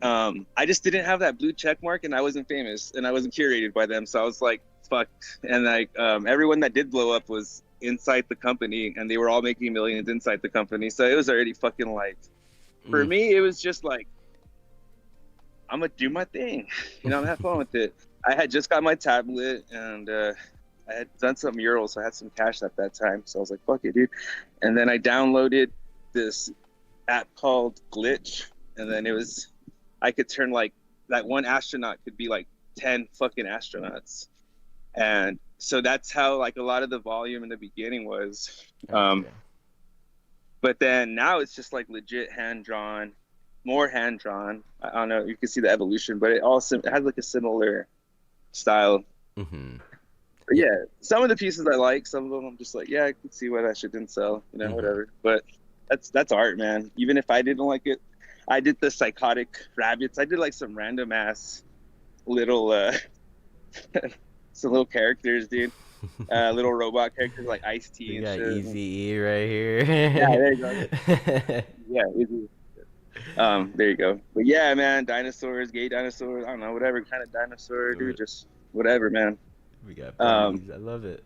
I just didn't have that blue check mark and I wasn't famous and I wasn't curated by them. So I was like, fuck. And like everyone that did blow up was inside the company and they were all making millions inside the company. So it was already fucking like, for Mm. me, it was just like, I'm gonna do my thing. I'm gonna have fun with it. I had just got my tablet and I had done some murals, so I had some cash at that time. So I was like, fuck it, dude. And then I downloaded this app called Glitch, and then I could turn like that one astronaut could be like 10 fucking astronauts. And so that's how like a lot of the volume in the beginning was. Okay. But then now it's just like legit hand drawn, more hand drawn. I don't know, you can see the evolution, but it has like a similar style. Mm-hmm. But Yeah. yeah, some of the pieces I like, some of them I'm just like, yeah, I can see why that shit didn't sell, Mm-hmm. whatever. But that's art, man. Even if I didn't like it, I did the psychotic rabbits. I did like some random ass little some little characters, dude. Little robot characters like Ice T We and got shit. Easy E right Yeah, here. there you go. Yeah, there you go. But yeah, man, dinosaurs, gay dinosaurs, I don't know, whatever kind of dinosaur, dude, just whatever, man. We got Um, buddies. I love it.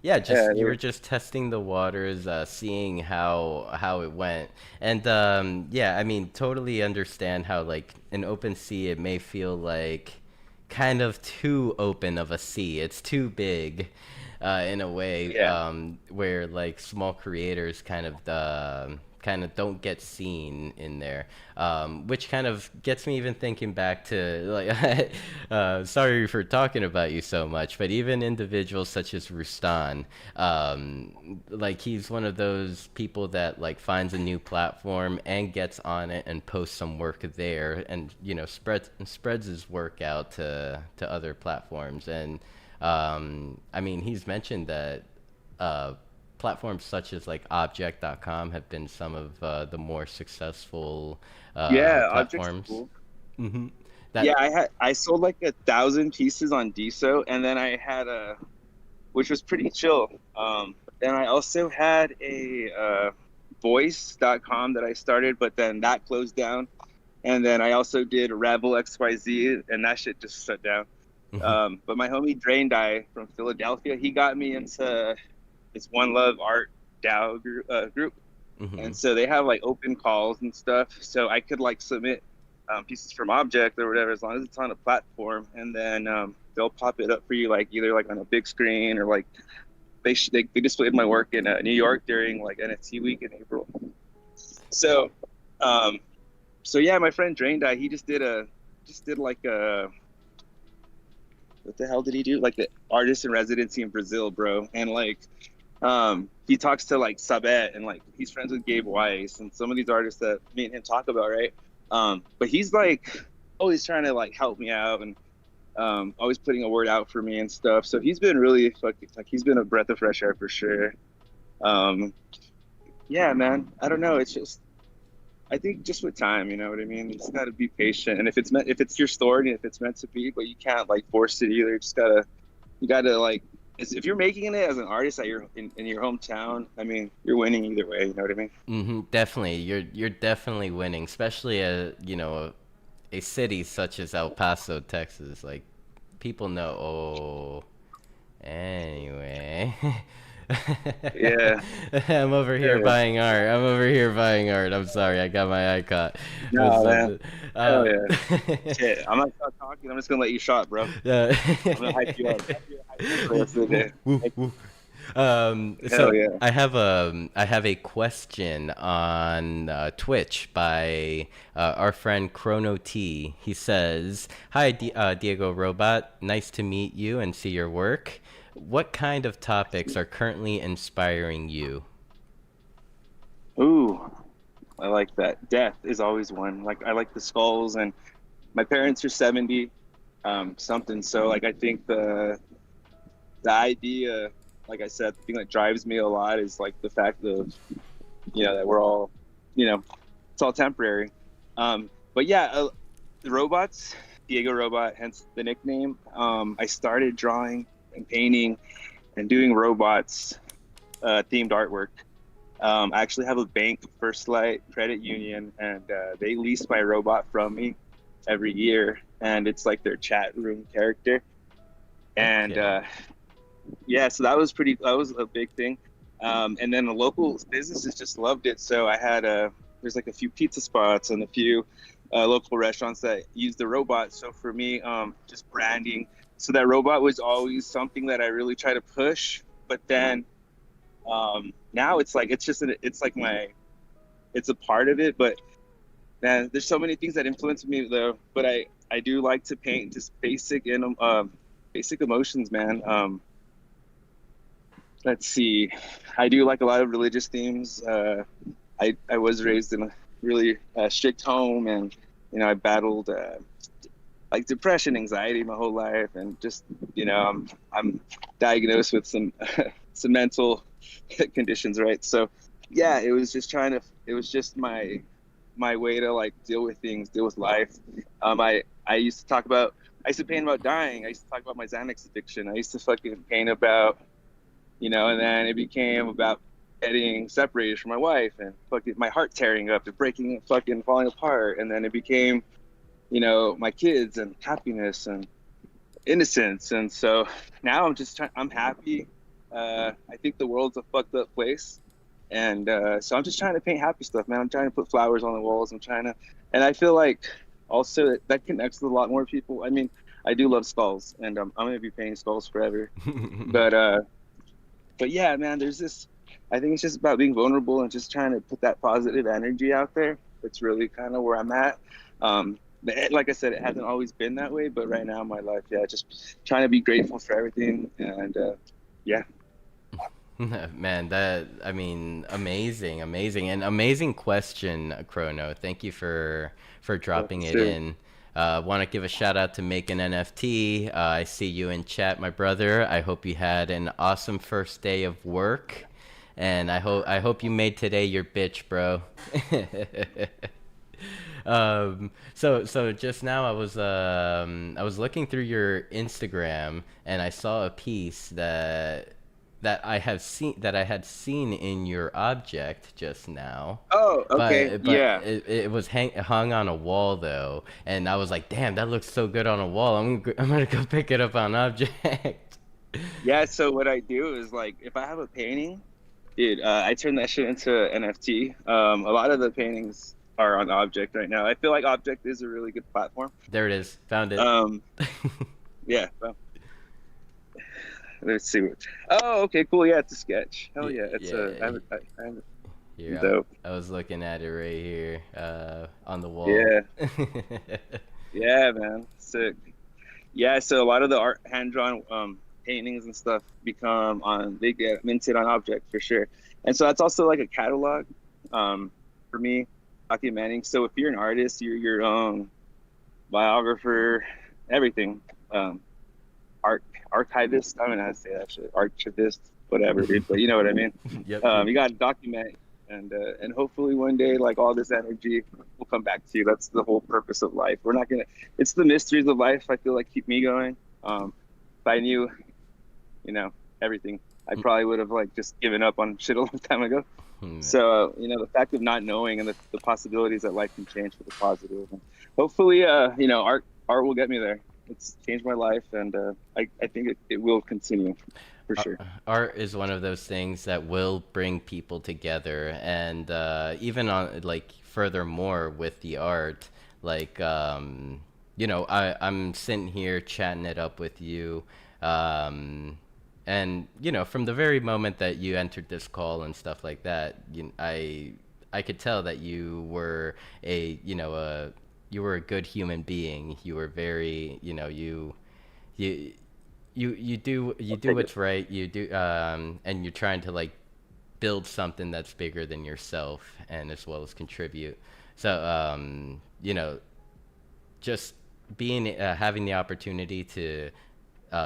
Yeah, yeah, just you were just testing the waters, seeing how it went, and yeah, I mean, totally understand how like in open sea it may feel like kind of too open of a sea. It's too big, in a way, yeah, where like small creators kind of don't get seen in there, which kind of gets me even thinking back to like sorry for talking about you so much, but even individuals such as Roustan, like he's one of those people that like finds a new platform and gets on it and posts some work there, and spreads his work out to other platforms. And I mean, he's mentioned that uh, platforms such as like object.com have been some of the more successful yeah. Objects are platforms. cool. Hmm. Yeah, That. I sold like 1,000 pieces on Deso, and then I had which was pretty chill. Then I also had a voice.com that I started, but then that closed down. And then I also did Rebel XYZ, and that shit just shut down. Hmm. But my homie Drain Die from Philadelphia, he got me into this One Love Art DAO group. Hmm. And so they have like open calls and stuff. So I could like submit pieces from object or whatever, as long as it's on a platform, and then they'll pop it up for you, like either like on a big screen or like they displayed my work in New York during like NFT week in April. So, um, so yeah, my friend Drain Dye, he just did like a, what the hell did he do? Like the artist in residency in Brazil, bro. And like, he talks to like Sabet, and like he's friends with Gabe Weiss and some of these artists that me and him talk about, right? But he's like always trying to like help me out, and always putting a word out for me and stuff. So he's been really fucking, like, he's been a breath of fresh air for sure. Um, yeah, man. I don't know. It's just, I think just with time, you know what I mean? You just gotta be patient. And if it's your story and if it's meant to be, but you can't like force it either. You just gotta, you gotta like, if you're making it as an artist at your in your hometown, I mean, you're winning either way. You know what I mean? Definitely, you're definitely winning, especially a city such as El Paso, Texas. Like people know. Oh, anyway. Yeah. I'm over here Yeah. buying art. I'm over here buying art. I'm sorry, I got my eye caught. No, man. Hell Uh, yeah. Shit, I'm not stop talking. I'm just gonna let you shot, bro. uh, I'm gonna hype you up. Hype you up for the rest of the day. woo, Like, woo. hell So yeah. I have a question on Twitch by our friend Chrono T. He says, "Hi, Diego Robot. Nice to meet you and see your work. What kind of topics are currently inspiring you?" Ooh, I like that. Death is always one. Like I like the skulls, and my parents are 70 something. So like I think the idea, like I said, the thing that drives me a lot is like the fact of, you know, that we're all, you know, it's all temporary. But yeah, the robots, DiegoRobot, hence the nickname. I started drawing and painting and doing robots themed artwork. I actually have a bank, First Light Credit Union, and they lease my robot from me every year, and it's like their chat room character. And Okay. yeah, so that was pretty. That was a big thing. And then the local businesses just loved it. So I had there's like a few pizza spots and a few local restaurants that use the robot. So for me, just branding. So that robot was always something that I really try to push. But then now it's like it's like it's a part of it. But man, there's so many things that influence me though. But I do like to paint just basic emotions, man. Let's see. I do like a lot of religious themes. I was raised in a really strict home, and you know I battled like depression, anxiety my whole life, and just you know I'm diagnosed with some some mental conditions, right? So yeah, it was just it was just my way to like deal with things, deal with life. I used to talk about, I used to paint about dying. I used to talk about my Xanax addiction. I used to fucking paint about, you know, and then it became about getting separated from my wife and fucking my heart tearing up and breaking and fucking falling apart. And then it became, you know, my kids and happiness and innocence. And so now I'm just trying, I'm happy. I think the world's a fucked up place. And so I'm just trying to paint happy stuff, man. I'm trying to put flowers on the walls. I'm trying to, and I feel like also that connects with a lot more people. I mean, I do love skulls, and I'm gonna be painting skulls forever. But yeah, man, there's this. I think it's just about being vulnerable and just trying to put that positive energy out there. That's really kind of where I'm at. Like I said, it hasn't always been that way, but right now in my life, yeah, just trying to be grateful for everything, and yeah. Man, that I mean, amazing, and amazing question, Chrono. Thank you for dropping it Sure. in. Want to give a shout out to Make an NFT. I see you in chat, my brother. I hope you had an awesome first day of work, and I hope you made today your bitch, bro. So just now I was looking through your Instagram and I saw a piece that I had seen in your object just now, Oh, okay, but yeah. it was hung on a wall though, and I was like, damn, that looks so good on a wall. I'm gonna go pick it up on object. Yeah, so what I do is like if I have a painting, dude, I turn that shit into NFT. A lot of the paintings, are on Object right now. I feel like Object is a really good platform. There it is. Found it. Um, yeah. Well, let's see. Oh, okay, cool. Yeah, it's a sketch. Hell yeah, it's a. Yeah. I haven't, Here, dope. I was looking at it right here, on the wall. Yeah, yeah, man, sick. Yeah, so a lot of the art, hand drawn paintings and stuff become on. They get minted on Object for sure, and so that's also like a catalog, for me, documenting. So if you're an artist, you're your own biographer, everything. Um, art archivist. I don't know how to say that shit. Archivist, whatever, dude. But you know what I mean. Yep, yep. You got to document, and hopefully one day, like all this energy will come back to you. That's the whole purpose of life. We're not gonna. It's the mysteries of life. I feel like keep me going. If I knew, you know, everything, I probably would have like just given up on shit a long time ago. Hmm. So you know, the fact of not knowing and the possibilities that life can change for the positive. And hopefully, you know, art will get me there. It's changed my life, and I think it will continue for sure. Art is one of those things that will bring people together, and even on like furthermore with the art, like you know, I'm sitting here chatting it up with you, and you know, from the very moment that you entered this call and stuff like that, I could tell that you were a you know a you were a good human being. You were very you know you you I'll do take it. what's right. You do and you're trying to like build something that's bigger than yourself and as well as contribute. So you know, just being having the opportunity to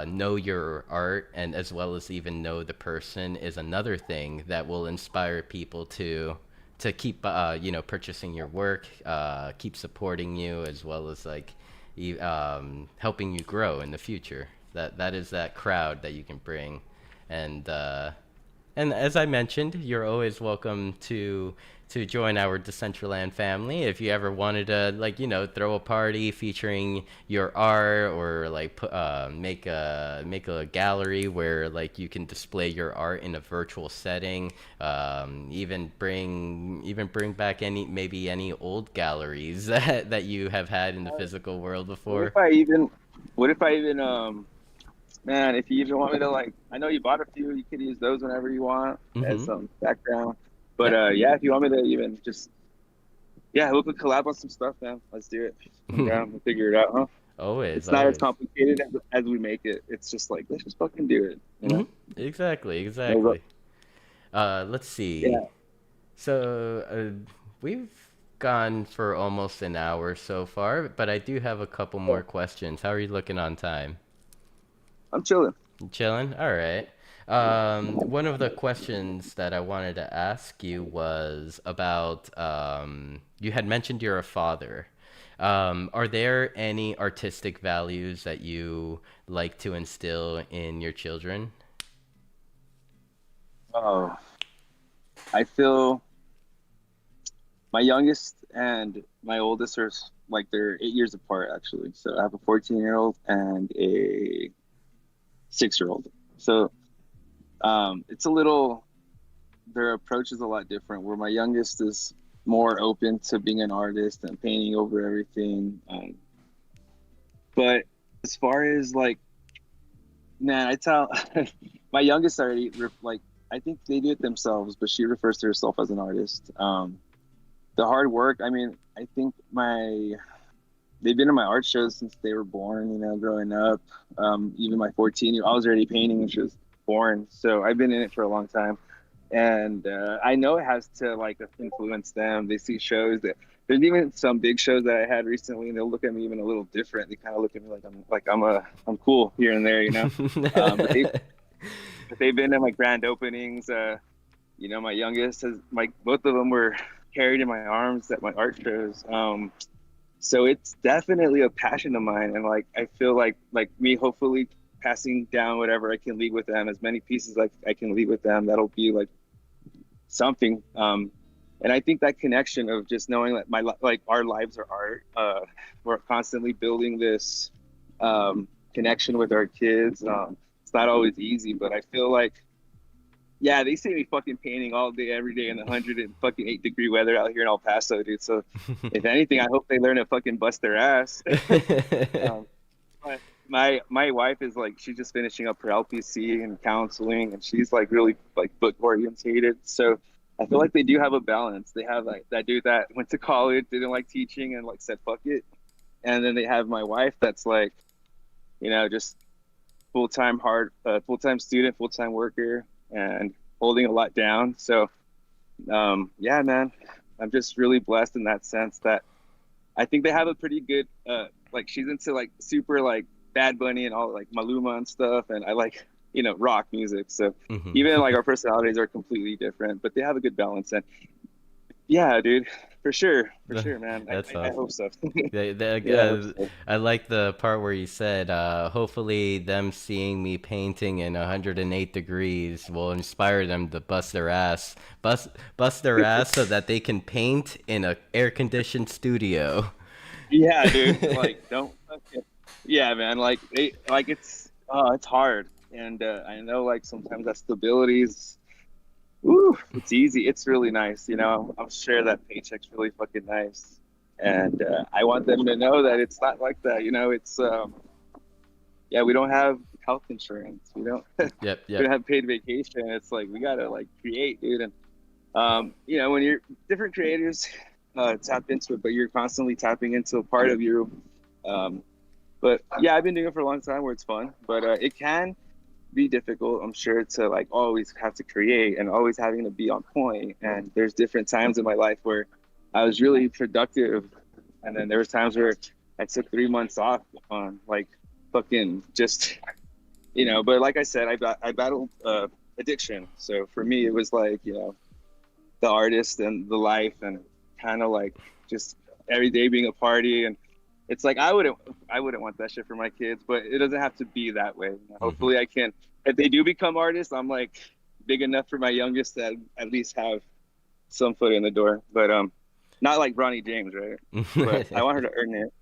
know your art and as well as even know the person is another thing that will inspire people to keep you know purchasing your work, keep supporting you as well as like helping you grow in the future. That is that crowd that you can bring, and and as I mentioned, you're always welcome to join our Decentraland family. If you ever wanted to, like, you know, throw a party featuring your art, or like make a gallery where like you can display your art in a virtual setting. Even bring back any maybe any old galleries that you have had in the physical world What before. if I even, what if I even, man, if you even want me to like, I know you bought a few, you could use those whenever you want as Mm-hmm. some background. But Yeah. yeah, if you want me to even just, yeah, we could collab on some stuff, man. Let's do it. Come down, we'll figure it out, huh? Always, It's not as always. complicated as we make it. It's just like, let's just fucking do it, you Hmm. know? Exactly, No, but exactly. Let's see. yeah. So we've gone for almost an hour so far, but I do have a couple more questions. How are you looking on time? I'm chilling. You chilling? All right. One of the questions that I wanted to ask you was about you had mentioned you're a father. Are there any artistic values that you like to instill in your children? Oh, I feel my youngest and my oldest are like they're 8 years apart actually. So I have a 14-year-old and a 6-year-old. So it's a little their approach is a lot different. Where my youngest is more open to being an artist and painting over everything. But as far as like, man, I tell my youngest already like I think they do it themselves, but she refers to herself as an artist. The hard work. I mean, I think my they've been in my art shows since they were born. You know, growing up. Even my 14 year, I was already painting when she was born. So I've been in it for a long time, and I know it has to like influence them. They see shows that there's even some big shows that I had recently, and they'll look at me even a little different. They kind of look at me like I'm cool here and there, you know. But they've been in my grand openings. You know, my youngest has my both of them were carried in my arms at my art shows. So it's definitely a passion of mine, and like I feel like me hopefully passing down whatever I can leave with them, as many pieces like I can leave with them. That'll be like something. And I think that connection of just knowing that like our lives are art. We're constantly building this connection with our kids. It's not always easy, but I feel like Yeah, they see me fucking painting all day, every day in the 108-degree weather out here in El Paso, dude. So, if anything, I hope they learn to fucking bust their ass. um, but my wife is like, she's just finishing up her LPC and counseling, and she's like really like book orientated. So, I feel like they do have a balance. They have like that dude that went to college, didn't like teaching, and like said fuck it, and then they have my wife that's like, just full time student, full time worker, and holding a lot down. So, yeah, man, I'm just really blessed in that sense that I think they have a pretty good, like she's into like super like Bad Bunny and all like Maluma and stuff, and I like rock music. So Hmm. even like our personalities are completely different, but they have a good balance. And yeah, dude, for sure, man. That's I hope awesome. so. Yeah, I hope The, so. I like the part where you said, hopefully them seeing me painting in 108 degrees will inspire them to bust their ass so that they can paint in a air-conditioned studio. Yeah, dude. Like, don't. Yeah, man. Like, it's hard, and I know like sometimes that stability is, woo, it's easy. It's really nice. I'm sure that paycheck's really fucking nice, and I want them to know that it's not like that. It's yeah, we don't have health insurance. We don't Yep, we yep. don't have paid vacation. It's like we gotta like create, dude. And when you're different creators, tap into it, but you're constantly tapping into a part of you. Um, but yeah, I've been doing it for a long time where it's fun, but it can be difficult, I'm sure, to like always have to create and always having to be on point. And there's different times in my life where I was really productive, and then there was times where I took 3 months off on like fucking just But like I said, I battled addiction, so for me it was like the artist and the life, and kind of like just every day being a party. And it's like I wouldn't want that shit for my kids, but it doesn't have to be that way. Hmm. Hopefully I can, if they do become artists, I'm like big enough for my youngest to at least have some foot in the door. But not like Bronny James, right? But I want her to earn it.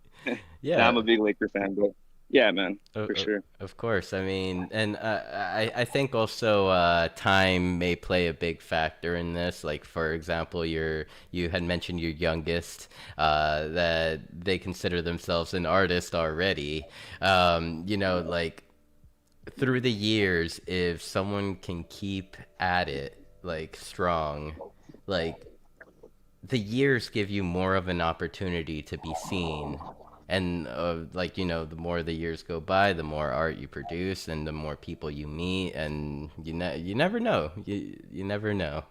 Now I'm Yeah. a big Laker fan, but yeah, man, for Uh, sure. of course. I mean, and I think also time may play a big factor in this. Like, for example, you had mentioned your youngest, that they consider themselves an artist already. Like through the years, if someone can keep at it like strong, like the years give you more of an opportunity to be seen. And like the more the years go by, the more art you produce and the more people you meet, and you never know. You never know.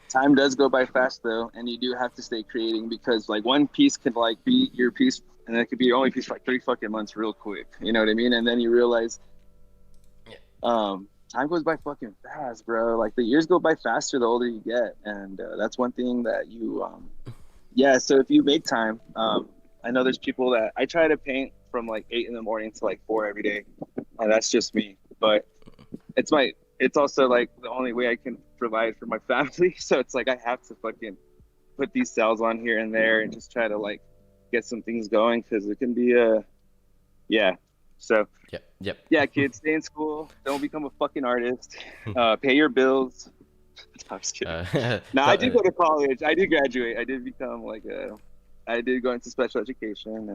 Time does go by fast though, and you do have to stay creating, because like one piece could like be your piece, and it could be your only piece for like 3 fucking months real quick. You know what I mean? And then you realize time goes by fucking fast, bro. Like the years go by faster the older you get, and that's one thing that you yeah. So if you make time, I know there's people that I try to paint from like 8 in the morning to like 4 every day, and that's just me. But it's also like the only way I can provide for my family. So it's like I have to fucking put these cells on here and there and just try to like get some things going, because it can be yeah. So Yep, yep. yeah, kids, stay in school. Don't become a fucking artist. Pay your bills. I'm just kidding. uh, No, so, I did go to college. I did graduate. I did become like a. I did go into special education,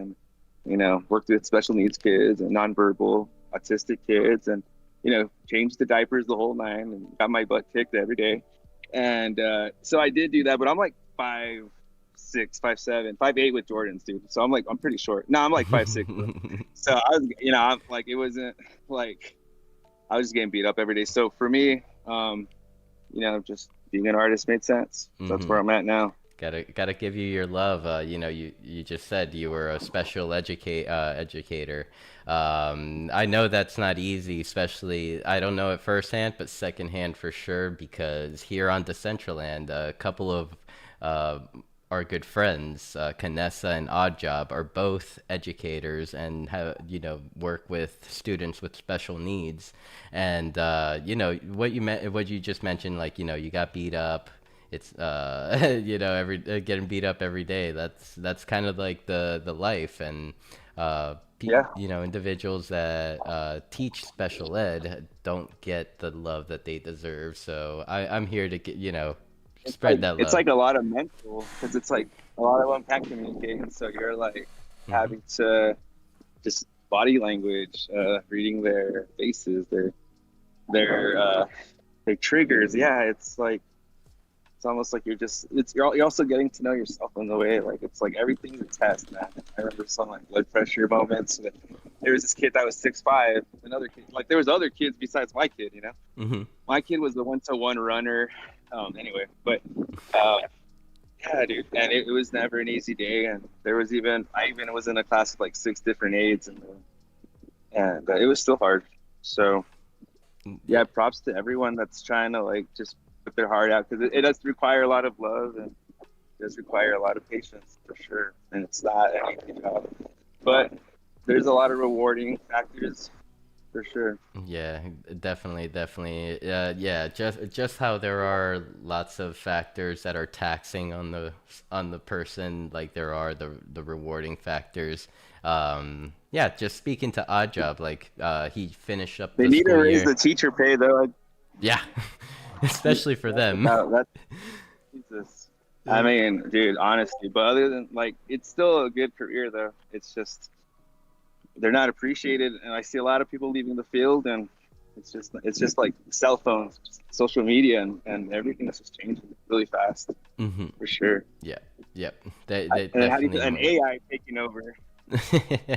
and worked with special needs kids and nonverbal autistic kids, and changed the diapers the whole nine, and got my butt kicked every day. And so I did do that, but I'm like 5'6", 5'7", 5'8" with Jordans, dude. So I'm pretty short. No, I'm like 5'6", bro. So I was, I'm like, it wasn't like I was just getting beat up every day. So for me, just being an artist made sense. So that's hmm where I'm at now. gotta give you your love. You just said you were a special educator. I know that's not easy, especially I don't know it firsthand, but secondhand for sure. Because here on Decentraland, a couple of uh, our good friends, Canessa and Oddjob, are both educators and have work with students with special needs. And what you just mentioned, like you got beat up. It's every getting beat up every day. That's kind of like the life, and Yeah, individuals that teach special ed don't get the love that they deserve. So I'm here to get, spread that it's love. like a lot of mental because it's like a lot of them can't communicate, and so you're like Hmm. having to just body language, reading their faces, their uh, their triggers. Yeah, it's like it's almost like you're also getting to know yourself in the way like it's like everything's a test, man. I remember some like blood pressure moments. There was this kid that was 6'5", another kid like there was other kids besides my kid, Hmm. My kid was the 1-to-1 runner. Anyway, but uh, yeah, dude, and it was never an easy day. And there was even I even was in a class of like 6 different aides, and it was still hard. So Yeah. yeah, props to everyone that's trying to like just put their heart out because it does require a lot of love and it does require a lot of patience for sure. And it's not an easy job, but there's a lot of rewarding factors for sure. Yeah, definitely, definitely. Yeah, just how there are lots of factors that are taxing on the person, like there are the rewarding factors. Yeah, just speaking to Oddjob, like he finished up They the need to school raise year. the teacher pay though. Yeah, especially for them. That's Jesus. I mean, dude, honestly, but other than like, it's still a good career though. It's just they're not appreciated, and I see a lot of people leaving the field, and it's just like cell phones, social media, and everything is just changing really fast Hmm. for sure. Yeah, yep. They And how do you definitely an more. AI taking over?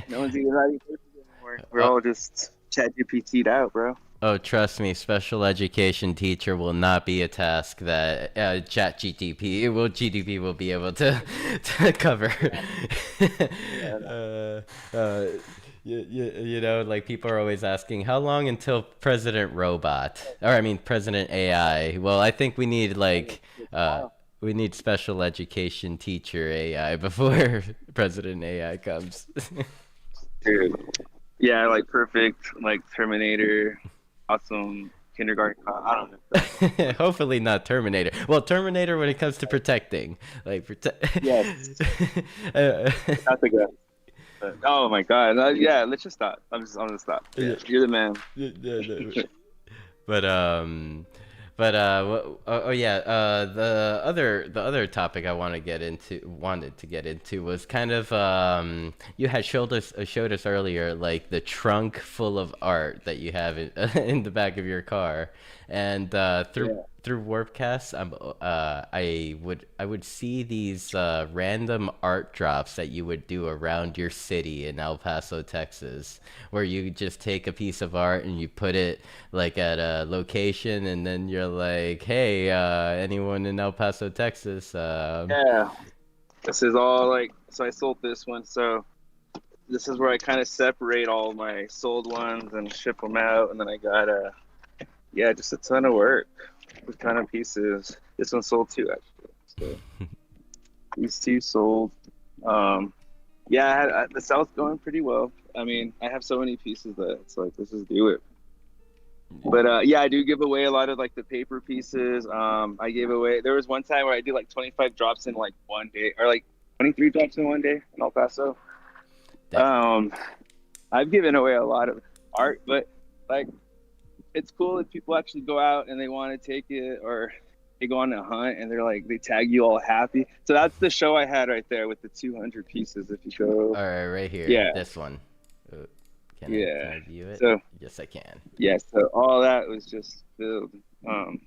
No one's even writing papers anymore. We're Oh, all just chat GPT'd out, bro. oh, trust me, special education teacher will not be a task that Chat GTP will be able to to cover. Yeah, uh, uh, like people are always asking, how long until President Robot, or I mean President AI? Well, I think we need like uh, tomorrow, we need special education teacher AI before President AI comes. dude. Yeah, like perfect, like Terminator, awesome kindergarten. I don't know. Hopefully not Terminator. Well, Terminator when it comes to protecting, like protect. Yes, uh, not the guy. But, oh my god, yeah. Let's just stop. I'm gonna stop. Yeah, you're the man. but oh yeah, the other topic I wanted to get into was kind of you had showed us earlier like the trunk full of art that you have in the back of your car, and Yeah. through Warpcast, I would see these random art drops that you would do around your city in El Paso, Texas, where you just take a piece of art and you put it like at a location, and then you're like, hey, anyone in El Paso, Texas? Yeah. This is all like. So I sold this one. So this is where I kind of separate all my sold ones and ship them out, and then I got yeah, just a ton of work, a ton of pieces. This one sold too, actually. So these two sold. Um, yeah, the sale's going pretty well. I mean, I have so many pieces that it's like, let's just do it. But yeah, I do give away a lot of like the paper pieces. I gave away. There was one time where I did like 25 drops in like one day, or like 23 drops in one day in El Paso. that Um, I've given away a lot of art, but like it's cool if people actually go out and they want to take it, or they go on a hunt and they're like they tag you all happy. So that's the show I had right there with the 200 pieces. If you go, All right, right here, yeah, this one. Can yeah. I view it? So Yes, I can. yeah, so all that was just filled. And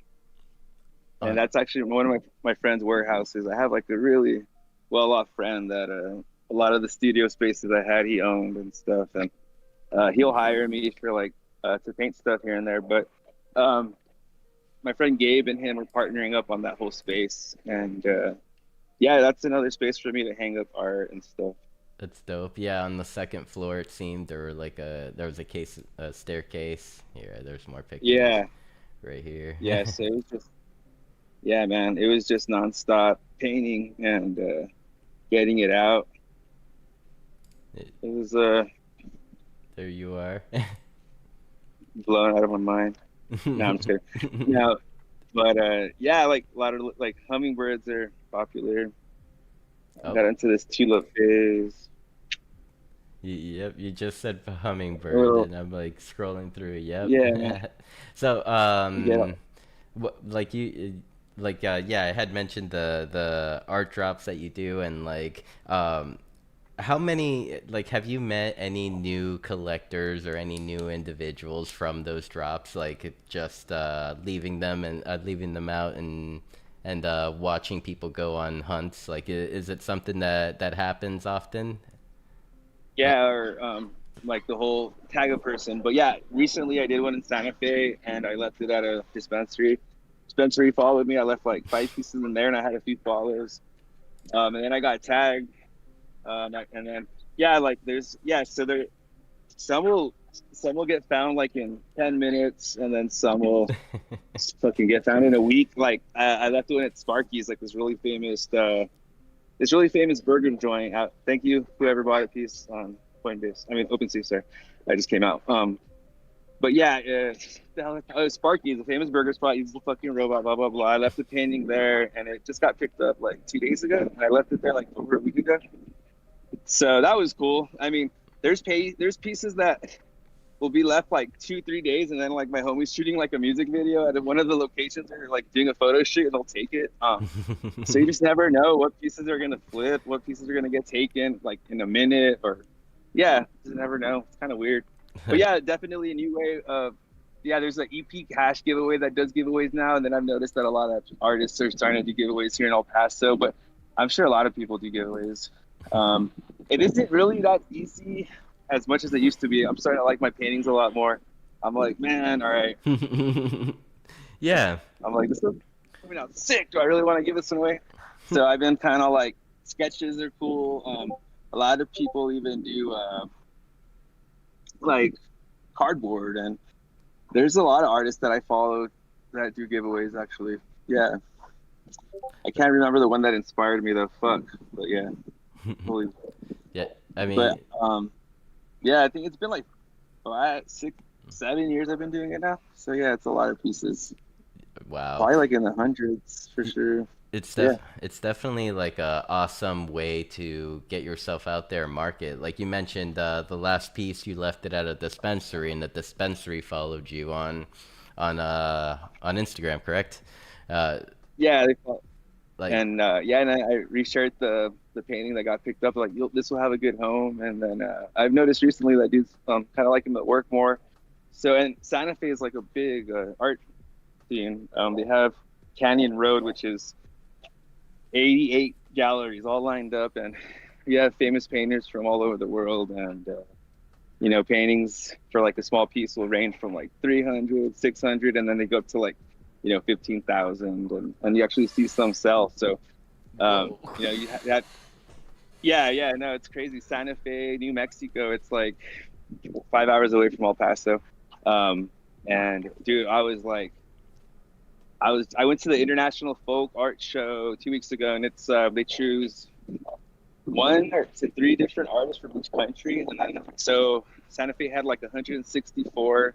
Uh, that's actually one of my friend's warehouses. I have like a really well-off friend that a lot of the studio spaces I had he owned and stuff, and he'll hire me for like to paint stuff here and there. But um, my friend Gabe and him are partnering up on that whole space, and yeah, that's another space for me to hang up art and stuff. that's dope. Yeah, on the second floor, it seemed there was a staircase. Here, there's more pictures Yeah, right here. yeah. So it was just yeah, man. It was just nonstop painting and getting it out. It was There you are. blown out of my mind. No, I'm just kidding. No, but yeah, like a lot of like hummingbirds are popular. I Oh, got into this tulip phase. Yep, you just said A hummingbird, little, and I'm like scrolling through. Yep. yeah, So, yeah, like yeah, I had mentioned the art drops that you do, and like, how many, like, have you met any new collectors or any new individuals from those drops? Like, just leaving them out and watching people go on hunts. Like, is it something that happens often? Eh, yeah, or like the whole tag a person. But yeah, recently I did one in Santa Fe, and I left it at a dispensary. Dispensary followed me. I left like 5 pieces in there, and I had a few followers. And then I got tagged. And then yeah, like there's yeah, so there some will some will get found like in 10 minutes, and then some will fucking get found in a week. Like I left one at Sparky's, like this really famous burger joint. Thank you whoever bought a piece on Coinbase. I mean OpenSea, sorry. I just came out. But yeah, the hell, oh, Sparky's, a famous burger spot. He's a fucking robot. Blah blah blah. I left the painting there, and it just got picked up like 2 days ago. And I left it there like over a week ago. So that was cool. I mean, there's pieces that will be left like 2 3 days, and then like my homie's shooting like a music video at one of the locations, or like doing a photo shoot, and they'll take it. So you just never know what pieces are gonna flip, what pieces are gonna get taken like in a minute, or yeah, you never know. It's kind of weird, but yeah, definitely a new way of yeah. There's an EP cash giveaway that does giveaways now, and then I've noticed that a lot of artists are starting to do giveaways here in El Paso, but I'm sure a lot of people do giveaways. Um, it isn't really that easy as much as it used to be. I'm starting to like my paintings a lot more. I'm like, man, all right. Yeah. I'm like, this is coming out sick. Do I really want to give this one away? So I've been kind of like, sketches are cool. A lot of people even do like cardboard, and there's a lot of artists that I follow that do giveaways actually. Yeah, I can't remember the one that inspired me though. Fuck, but yeah, holy. Yeah, I mean, But yeah, I think it's been like 5 6 7 years I've been doing it now. So yeah, it's a lot of pieces. wow. Probably like in the hundreds for sure. Yeah. It's definitely like a awesome way to get yourself out there and market. Like you mentioned, the last piece you left it at a dispensary, and the dispensary followed you on Instagram, correct? Uh, Yeah. like And yeah, and I reshared the painting that got picked up. Like this will have a good home. And then I've noticed recently that dudes kind of like him at work more. So and Santa Fe is like a big art scene. They have Canyon Road, which is 88 galleries all lined up, and you have famous painters from all over the world. And paintings for like a small piece will range from like 300 600, and then they go up to like 15,000, and you actually see some sell. So whoa. you have yeah, yeah, no, it's crazy. Santa Fe, New Mexico, it's like 5 hours away from El Paso. And dude, I went to the International Folk Art Show 2 weeks ago, and it's they choose one or three different artists from each country, and then so Santa Fe had like 164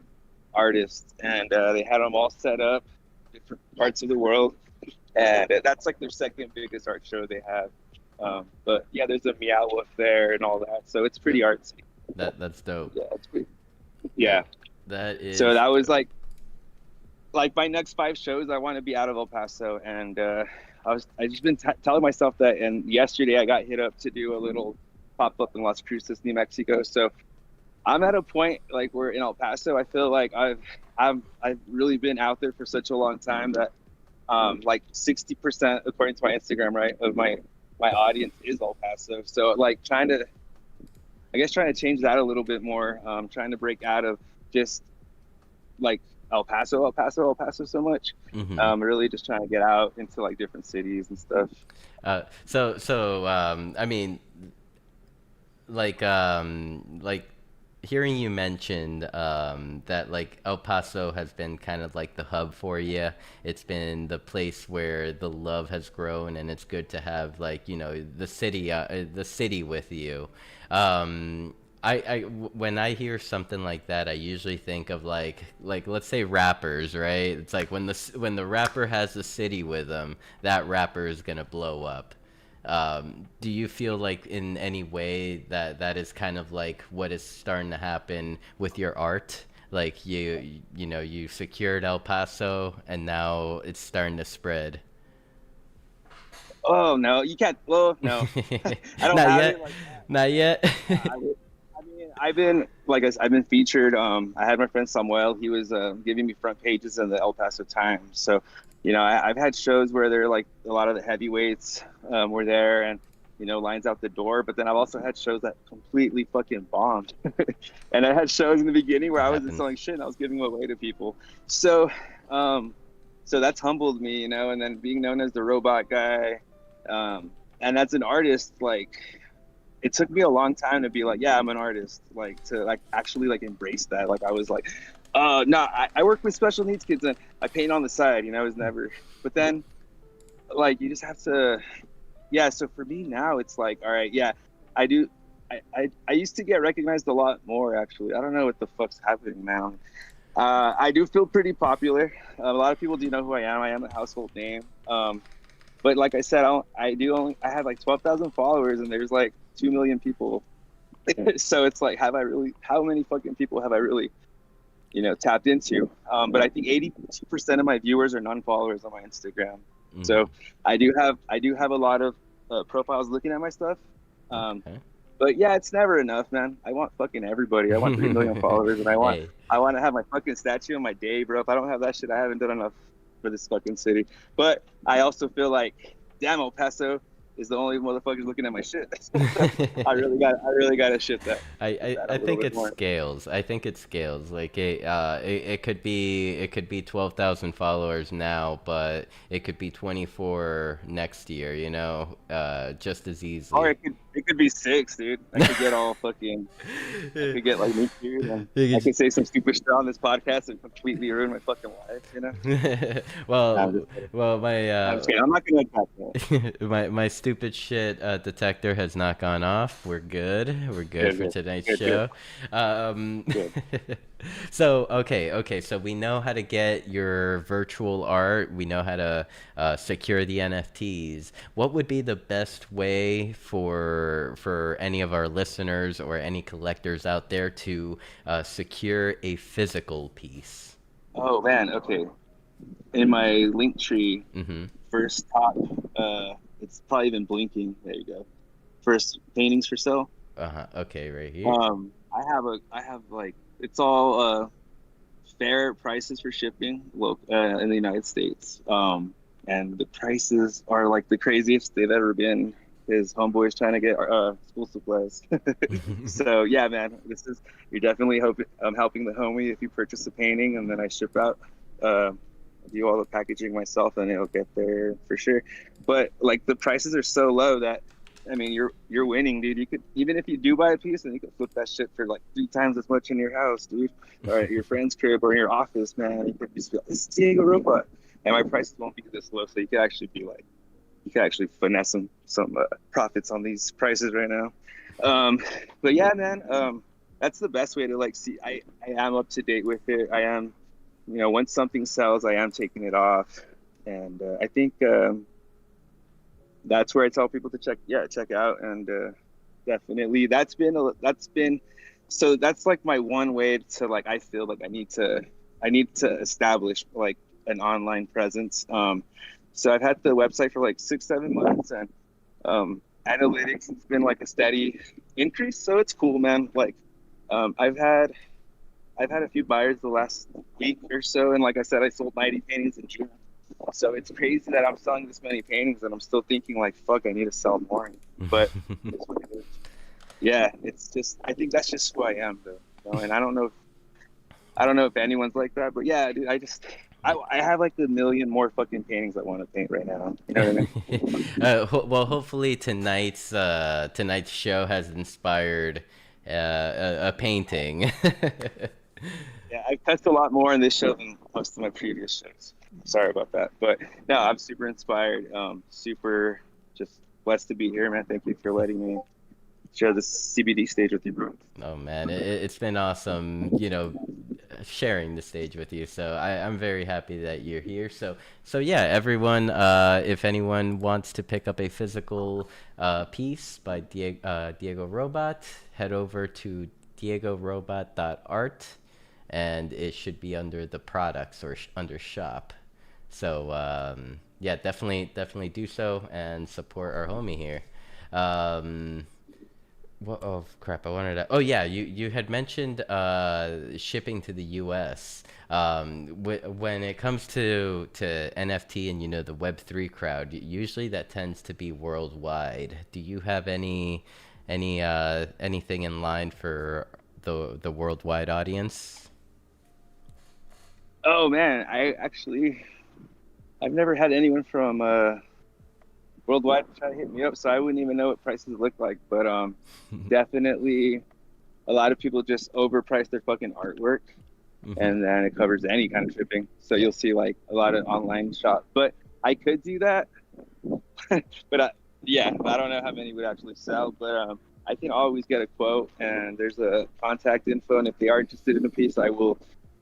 artists, and they had them all set up different parts of the world, and that's like their second biggest art show they have. But yeah, there's a Meow Wolf there and all that, so it's pretty artsy. That's dope. Yeah, it's pretty. That Yeah, that so is that was dope. like my next 5 shows. I want to be out of El Paso, and I just been telling myself that. And yesterday I got hit up to do a little pop up in Las Cruces, New Mexico. So I'm at a point like where in El Paso, I feel like I've really been out there for such a long time that like 60%, according to my Instagram, right, of my audience is El Paso. So like trying to change that a little bit more. Trying to break out of just like El Paso, El Paso, El Paso so much. Hmm. Really just trying to get out into like different cities and stuff. I mean, like hearing you mentioned that like El Paso has been kind of like the hub for you. It's been the place where the love has grown, and it's good to have like the city with you. Um, when I hear something like that, I usually think of like let's say rappers, right? It's like when the rapper has the city with them, that rapper is gonna blow up. Do you feel like in any way that that is kind of like what is starting to happen with your art? Like you know, you secured El Paso and now it's starting to spread. Oh no, you can't. Well, no, I don't Not have it yet. like that. Not yet. I mean, I've been like I've been featured. I had my friend Samuel. He was giving me front pages in the El Paso Times. So, I've had shows where they're like a lot of the heavyweights were there, and lines out the door. But then I've also had shows that completely fucking bombed, and I had shows in the beginning where That I wasn't happens. selling shit and I was giving them away to people. So, um, so that's humbled me, and then being known as the robot guy, and as an artist, like it took me a long time to be like, yeah, I'm an artist, like to like actually like embrace that. Like I was like, no, I work with special needs kids and I paint on the side, it was never. But then like you just have to, yeah. So for me now, it's like, all right, yeah, I do. I used to get recognized a lot more actually. I don't know what the fuck's happening now. I do feel pretty popular. A lot of people do know who I am. I am a household name. But like I said, I have like 12,000 followers and there's like 2 million people. So it's like, how many fucking people have I really, tapped into? But I think 82% of my viewers are non-followers on my Instagram. Hmm. So I do have a lot of profiles looking at my stuff. Um, Okay. but yeah, it's never enough, man. I want fucking everybody. I want 3 million followers and Hey. I want to have my fucking statue on my day, bro. If I don't have that shit, I haven't done enough for this fucking city. But I also feel like, damn, El Paso is the only motherfuckers looking at my shit. So I really got to shit that a I little think bit it more. scales. I think it scales. Like it could be 12,000 followers now, but it could be 24 next year, you know, just as Or easily. it could be six, dude. I could get all fucking. I could get like me, dude, and You I could could say some stupid shit on this podcast and completely ruin my fucking life. Nah, I'm well, just kidding. well, my I'm just kidding. I'm not gonna attack that. my stupid shit detector has not gone off. We're good. We're good Good, for good, tonight's good, good, show. Um, good. so okay. So we know how to get your virtual art. We know how to secure the NFTs. What would be the best way for any of our listeners or any collectors out there to secure a physical piece? Oh man, okay. In my link tree, Mm-hmm. first top, it's probably even blinking. There you go. First paintings for sale. Uh-huh. Okay, right here. I have like it's all fair prices for shipping in the United States. And the prices are like the craziest they've ever been. His homeboy's trying to get school supplies. So yeah, man, you're definitely helping the homie if you purchase a painting and then I ship out. Uh, do all the packaging myself and it'll get there for sure. But like the prices are so low that I mean you're winning, dude. You could even if you do buy a piece and you could flip that shit for like 3 times as much in your house, dude, or at your friend's crib or in your office, man. You could just be like, this is DiegoRobot. And my prices won't be this low, so you could actually be like you could actually finesse some profits on these prices right now. Um, but yeah, man, that's the best way to like see. I am up to date with it. I am, once something sells, I am taking it off, and I think that's where I tell people to check out, and definitely that's been so that's like my one way to like I feel like I need to establish like an online presence. So I've had the website for like 6 7 months and analytics has been like a steady increase, so it's cool, man. Like um, I've had I've had a few buyers the last week or so, and like I said, I sold 90 paintings in June. So it's crazy that I'm selling this many paintings, and I'm still thinking like, fuck, I need to sell more. But it's what it is. Yeah, it's just I think that's just who I am, though. And I don't know if anyone's like that, but yeah, dude, I have like a million more fucking paintings I want to paint right now. You know what I mean? Well, hopefully tonight's show has inspired a painting. Yeah, I've touched a lot more in this show than most of my previous shows. Sorry about that, but no, I'm super inspired. Super just blessed to be here, man. Thank you for letting me share this CBD stage with you, bro. Oh man, it's been awesome, you know, sharing the stage with you. So I'm very happy that you're here. So yeah, everyone, if anyone wants to pick up a physical piece by DiegoRobot, head over to DiegoRobot.art, and it should be under the products or under shop. So yeah, definitely do so and support our homie here. Um, what? Oh crap! I wanted to. Oh yeah, you had mentioned shipping to the U.S. When it comes to NFT and the Web3 crowd, usually that tends to be worldwide. Do you have anything in line for the worldwide audience? Oh man, I've never had anyone from worldwide try to hit me up, so I wouldn't even know what prices look like. But definitely a lot of people just overprice their fucking artwork, Mm-hmm. and then it covers any kind of shipping. So Yeah. you'll see like a lot of online shops. But I could do that, but yeah, I don't know how many would actually sell. But I can always get a quote, and there's a contact info, and if they are interested in a piece, I will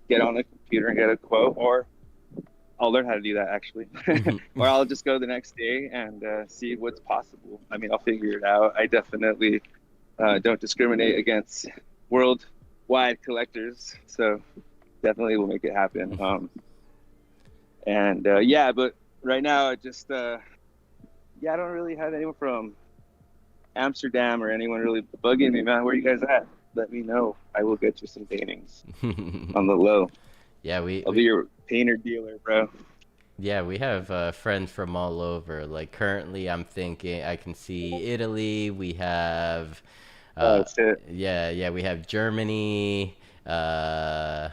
get on the computer and get a quote, or I'll learn how to do that actually, or I'll just go the next day and see what's possible. I mean, I'll figure it out. I definitely don't discriminate against worldwide collectors, so definitely will make it happen. And yeah, but right now, yeah, I don't really have anyone from Amsterdam or anyone really bugging me, man. Where you guys at? Let me know. I will get you some paintings on the low. Yeah, I'll be your painter dealer, bro. yeah, we have friends from all over. Like currently, I'm thinking I can see Italy. We have, uh, Oh shit. yeah, we have Germany, uh,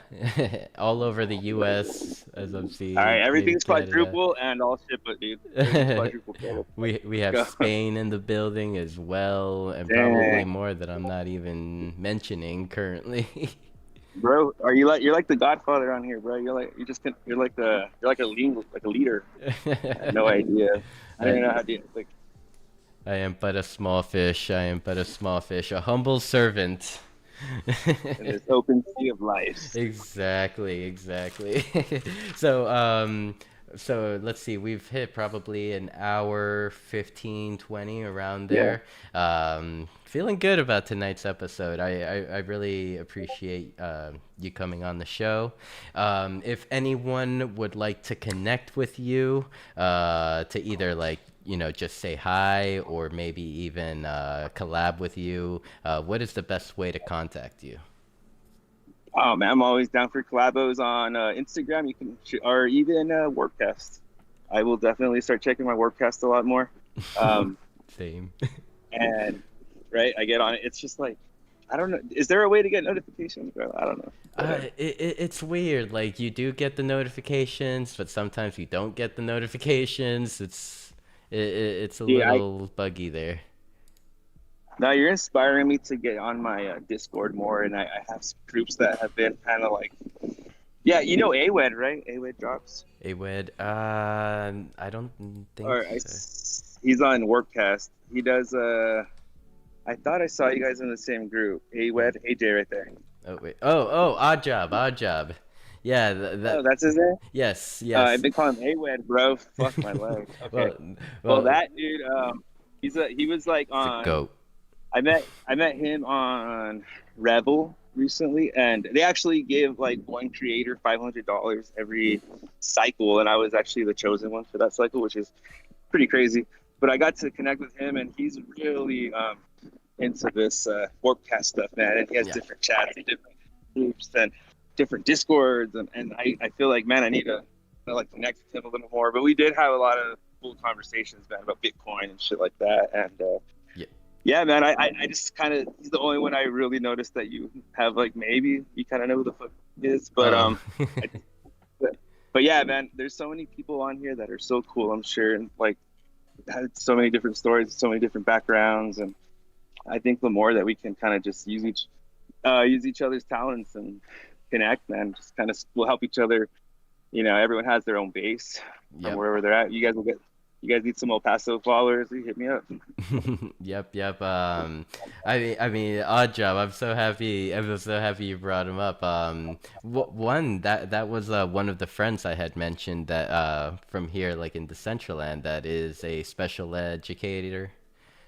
all over the U.S. as I'm All right, seeing, maybe everything's Canada. quadruple and I'll ship it, dude. Everything's quadruple, bro. We have Let's go. Spain in the building as well, and probably Dang, more that I'm not even mentioning currently. bro, are you like you're like the Godfather on here, bro? You're like a leader. I had no idea. I don't even I know how to like I am but a small fish. I am but a small fish, a humble servant. in this open sea of life. Exactly. So let's see. We've hit probably an hour 15, 20 around Yeah. there. Feeling good about tonight's episode. I really appreciate you coming on the show. If anyone would like to connect with you, to either just say hi or maybe even collab with you, what is the best way to contact you? Oh man, I'm always down for collabos on Instagram. You can or even Warpcast. I will definitely start checking my Warpcast a lot more. Um, Same. and right, I get on it. It's just like I don't know. Is there a way to get notifications, bro? I don't know. Whatever. It's weird. Like you do get the notifications, but sometimes you don't get the notifications. It's a Yeah, I little buggy there. now you're inspiring me to get on my Discord more, and I have some groups that have been kind of like, yeah, you know, AWED, right? AWED drops, Awed, I don't think or so. he's on Warpcast. He does. I thought I saw you guys in the same group. AWED, AJ, right there. Oh wait. Oh, odd job, odd job. Yeah, Oh, that's his name. yes, I've yes. been calling him AWED, bro. Fuck my life. Okay. Well, Well, well, that dude, he was like it's a on. goat. I met him on Rebel recently, and they actually give like one creator $500 every cycle, and I was actually the chosen one for that cycle, which is pretty crazy. But I got to connect with him, and he's really into this Warpcast stuff, man. And he has Yeah. different chats and different groups and different discords, and I feel like, man, I need to like connect with him a little more. But we did have a lot of cool conversations, man, about Bitcoin and shit like that, and Yeah. yeah, man, I just kind of he's the only one I really noticed that you have like maybe you kind of know who the fuck he is, but Oh. I, but yeah, man, there's so many people on here that are so cool. I'm sure, and like had so many different stories, so many different backgrounds, and I think the more that we can kind of just use each other's talents and connect, man, just kind of will help each other. You know, everyone has their own base from Yep. wherever they're at. You guys will get you guys need some El Paso followers, you hit me up. Yep, yep. I mean, odd job. I'm so happy. I'm so happy you brought him up. One that was one of the friends I had mentioned that from here, like in Decentraland, that is a special educator.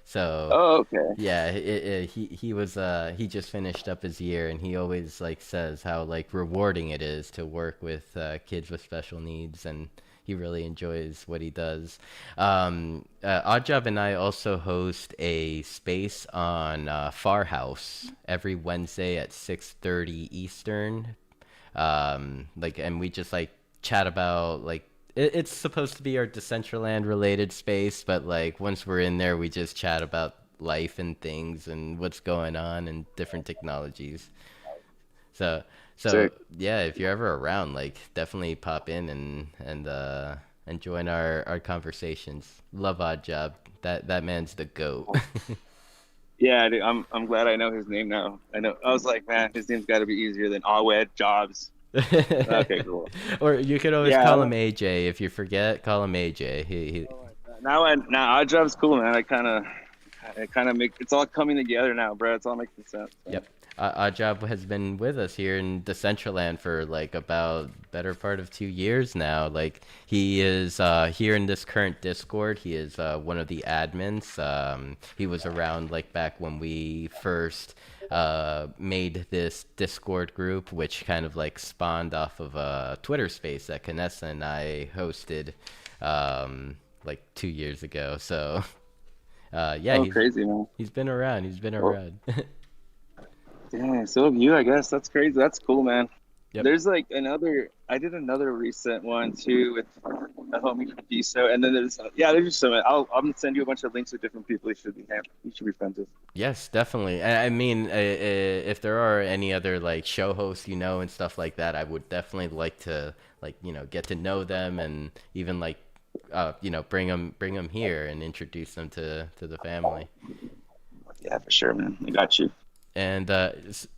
So Oh, okay. yeah, he was he just finished up his year, and he always like says how like rewarding it is to work with kids with special needs, and he really enjoys what he does. Oddjob and I also host a space on Far House every Wednesday at 6:30 Eastern. Like, and we just like chat about like it's supposed to be our Decentraland related space, but like once we're in there, we just chat about life and things and what's going on and different technologies. So so Sick. yeah, if you're ever around, like definitely pop in and join our conversations. Love Odd Job. That man's the goat. Yeah, dude, I'm glad I know his name now. I know. I was like, man, his name's got to be easier than Awed Jobs. Okay, cool. Or you could always Yeah. call him AJ. If you forget, call him AJ. He Oh my God. Now Odd Job's cool, man. I kind of make it's all coming together now, bro. It's all making sense. So. Yep. Ajab has been with us here in Decentraland for like about better part of 2 years now. Like he is here in this current Discord. He is one of the admins. He was around like back when we first made this Discord group, which kind of like spawned off of a Twitter space that Canessa and I hosted like 2 years ago. So yeah, Oh, crazy, man. he's been around. He's been Oh, around. yeah. So have you, I guess. That's crazy. That's cool, man. Yep. There's like another. I did another recent one too with a homie from Piso, and then there's just some. I'm gonna send you a bunch of links with different people you should be friends with. Yes, definitely. I mean, if there are any other like show hosts and stuff like that, I would definitely like to like get to know them and even like bring them here and introduce them to the family. Yeah, for sure, man. I got you. And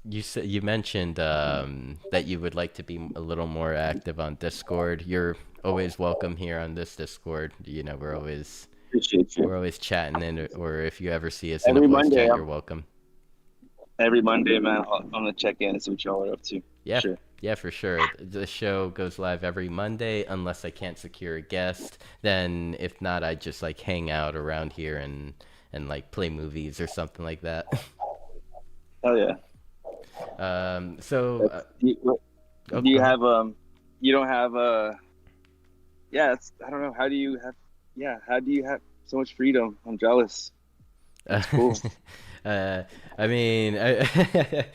you mentioned that you would like to be a little more active on Discord. You're always welcome here on this Discord. We're always Appreciate you. we're always chatting, and or if you ever see us in a Every voice Monday, chat, you're welcome. every Monday, man. I'm gonna check in and see what y'all are up to. For Yeah, sure. yeah, for sure. The show goes live every Monday unless I can't secure a guest. Then if not, I just like hang out around here and like play movies or something like that. Hell yeah. So oh, Do you go ahead. have you don't have yeah, I don't know. How do you have how do you have so much freedom? I'm jealous. Uh, That's cool. I mean, I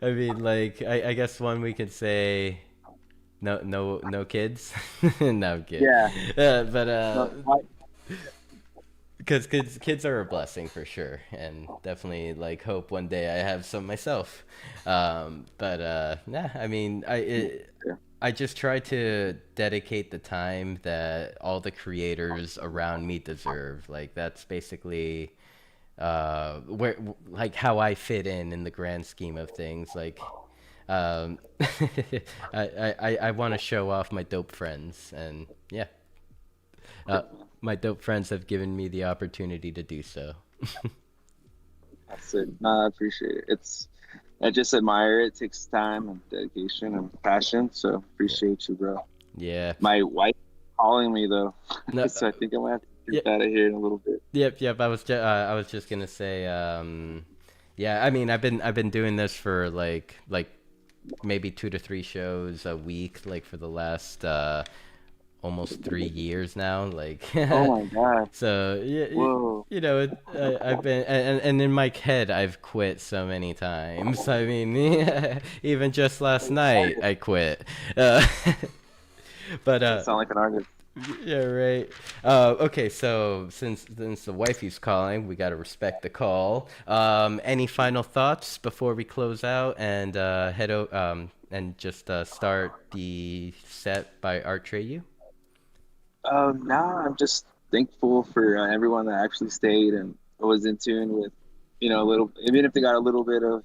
mean, like, I guess one we could say, no, no, no kids. No, I'm kidding. Yeah. But No, because kids are a blessing for sure, and definitely like hope one day I have some myself. But nah, I mean, yeah. I just try to dedicate the time that all the creators around me deserve. Like that's basically where like how I fit in the grand scheme of things. Like um, I want to show off my dope friends, and yeah, uh, my dope friends have given me the opportunity to do so. That's it. No, I appreciate it. I just admire it. It takes time and dedication and passion. So Yeah, appreciate you, bro. yeah. My wife calling me though, No, so I think I'm gonna have to yeah, get out of here in a little bit. yep. I was just gonna say, yeah. I mean, I've been doing this for like maybe 2 to 3 shows a week, like for the last almost 3 years now. Like, Oh my God. so yeah, Whoa. I've been and in my head I've quit so many times. I mean, even just last night I quit. Uh, but You sound like an artist. yeah, right. Okay, so since the wifey's calling, we gotta respect the call. Any final thoughts before we close out and and just start the set by Art Treyu? Now I'm just thankful for everyone that actually stayed and was in tune with, a little, even if they got a little bit of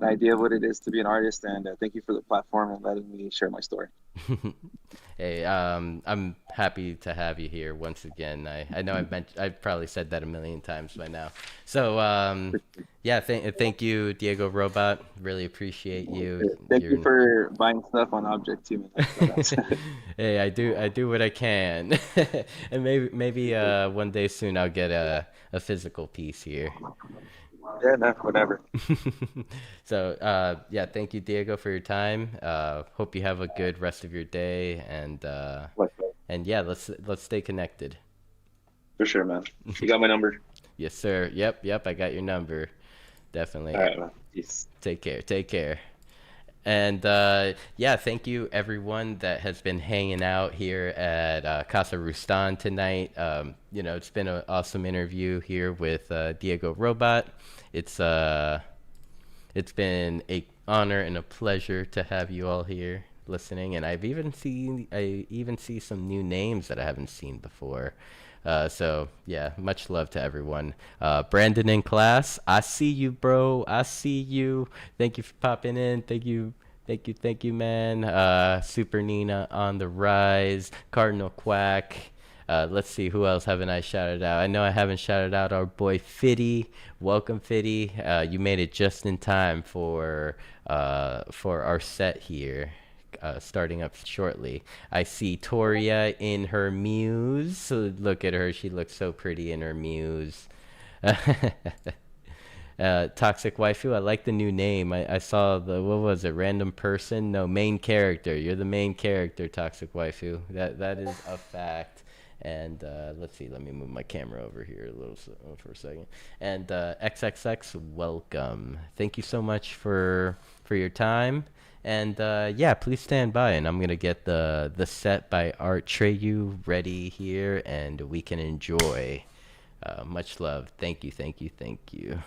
an idea of what it is to be an artist. And thank you for the platform and letting me share my story. Hey, I'm happy to have you here once again. I know I've probably said that a million times by now. So, yeah, thank you, Diego Robot. Really appreciate you. Thank you You're for buying stuff on Object too, man. Hey, I do what I can. And maybe one day soon I'll get a physical piece here. Yeah, no, whatever. So, yeah, thank you, Diego, for your time. Hope you have a good rest of your day, and yeah, let's stay connected. For sure, man. You got my number. Yes, sir. Yep, I got your number. All Definitely. right, man. Peace. Take care. Take care. And yeah, thank you everyone that has been hanging out here at Casa Roustan tonight. It's been an awesome interview here with Diego Robot. It's uh, it's been a honor and a pleasure to have you all here listening, and I even see some new names that I haven't seen before. So yeah, much love to everyone. Brandon in class, I see you, bro. I see you. Thank you for popping in. Thank you, man. Super Nina on the rise. Cardinal Quack. Let's see, who else haven't I shouted out? I know I haven't shouted out our boy Fitty. Welcome, Fitty. You made it just in time for our set here, starting up shortly. I see Toria in her muse. So look at her; she looks so pretty in her muse. Toxic waifu. I like the new name. I saw what was it? Random person? No, main character. You're the main character, toxic waifu. That is a fact. And let's see. Let me move my camera over here a little for a second. And XXX, welcome. Thank you so much for your time. And yeah, please stand by, and I'm gonna get the set by Art Treyu ready here, and we can enjoy. Much love. Thank you.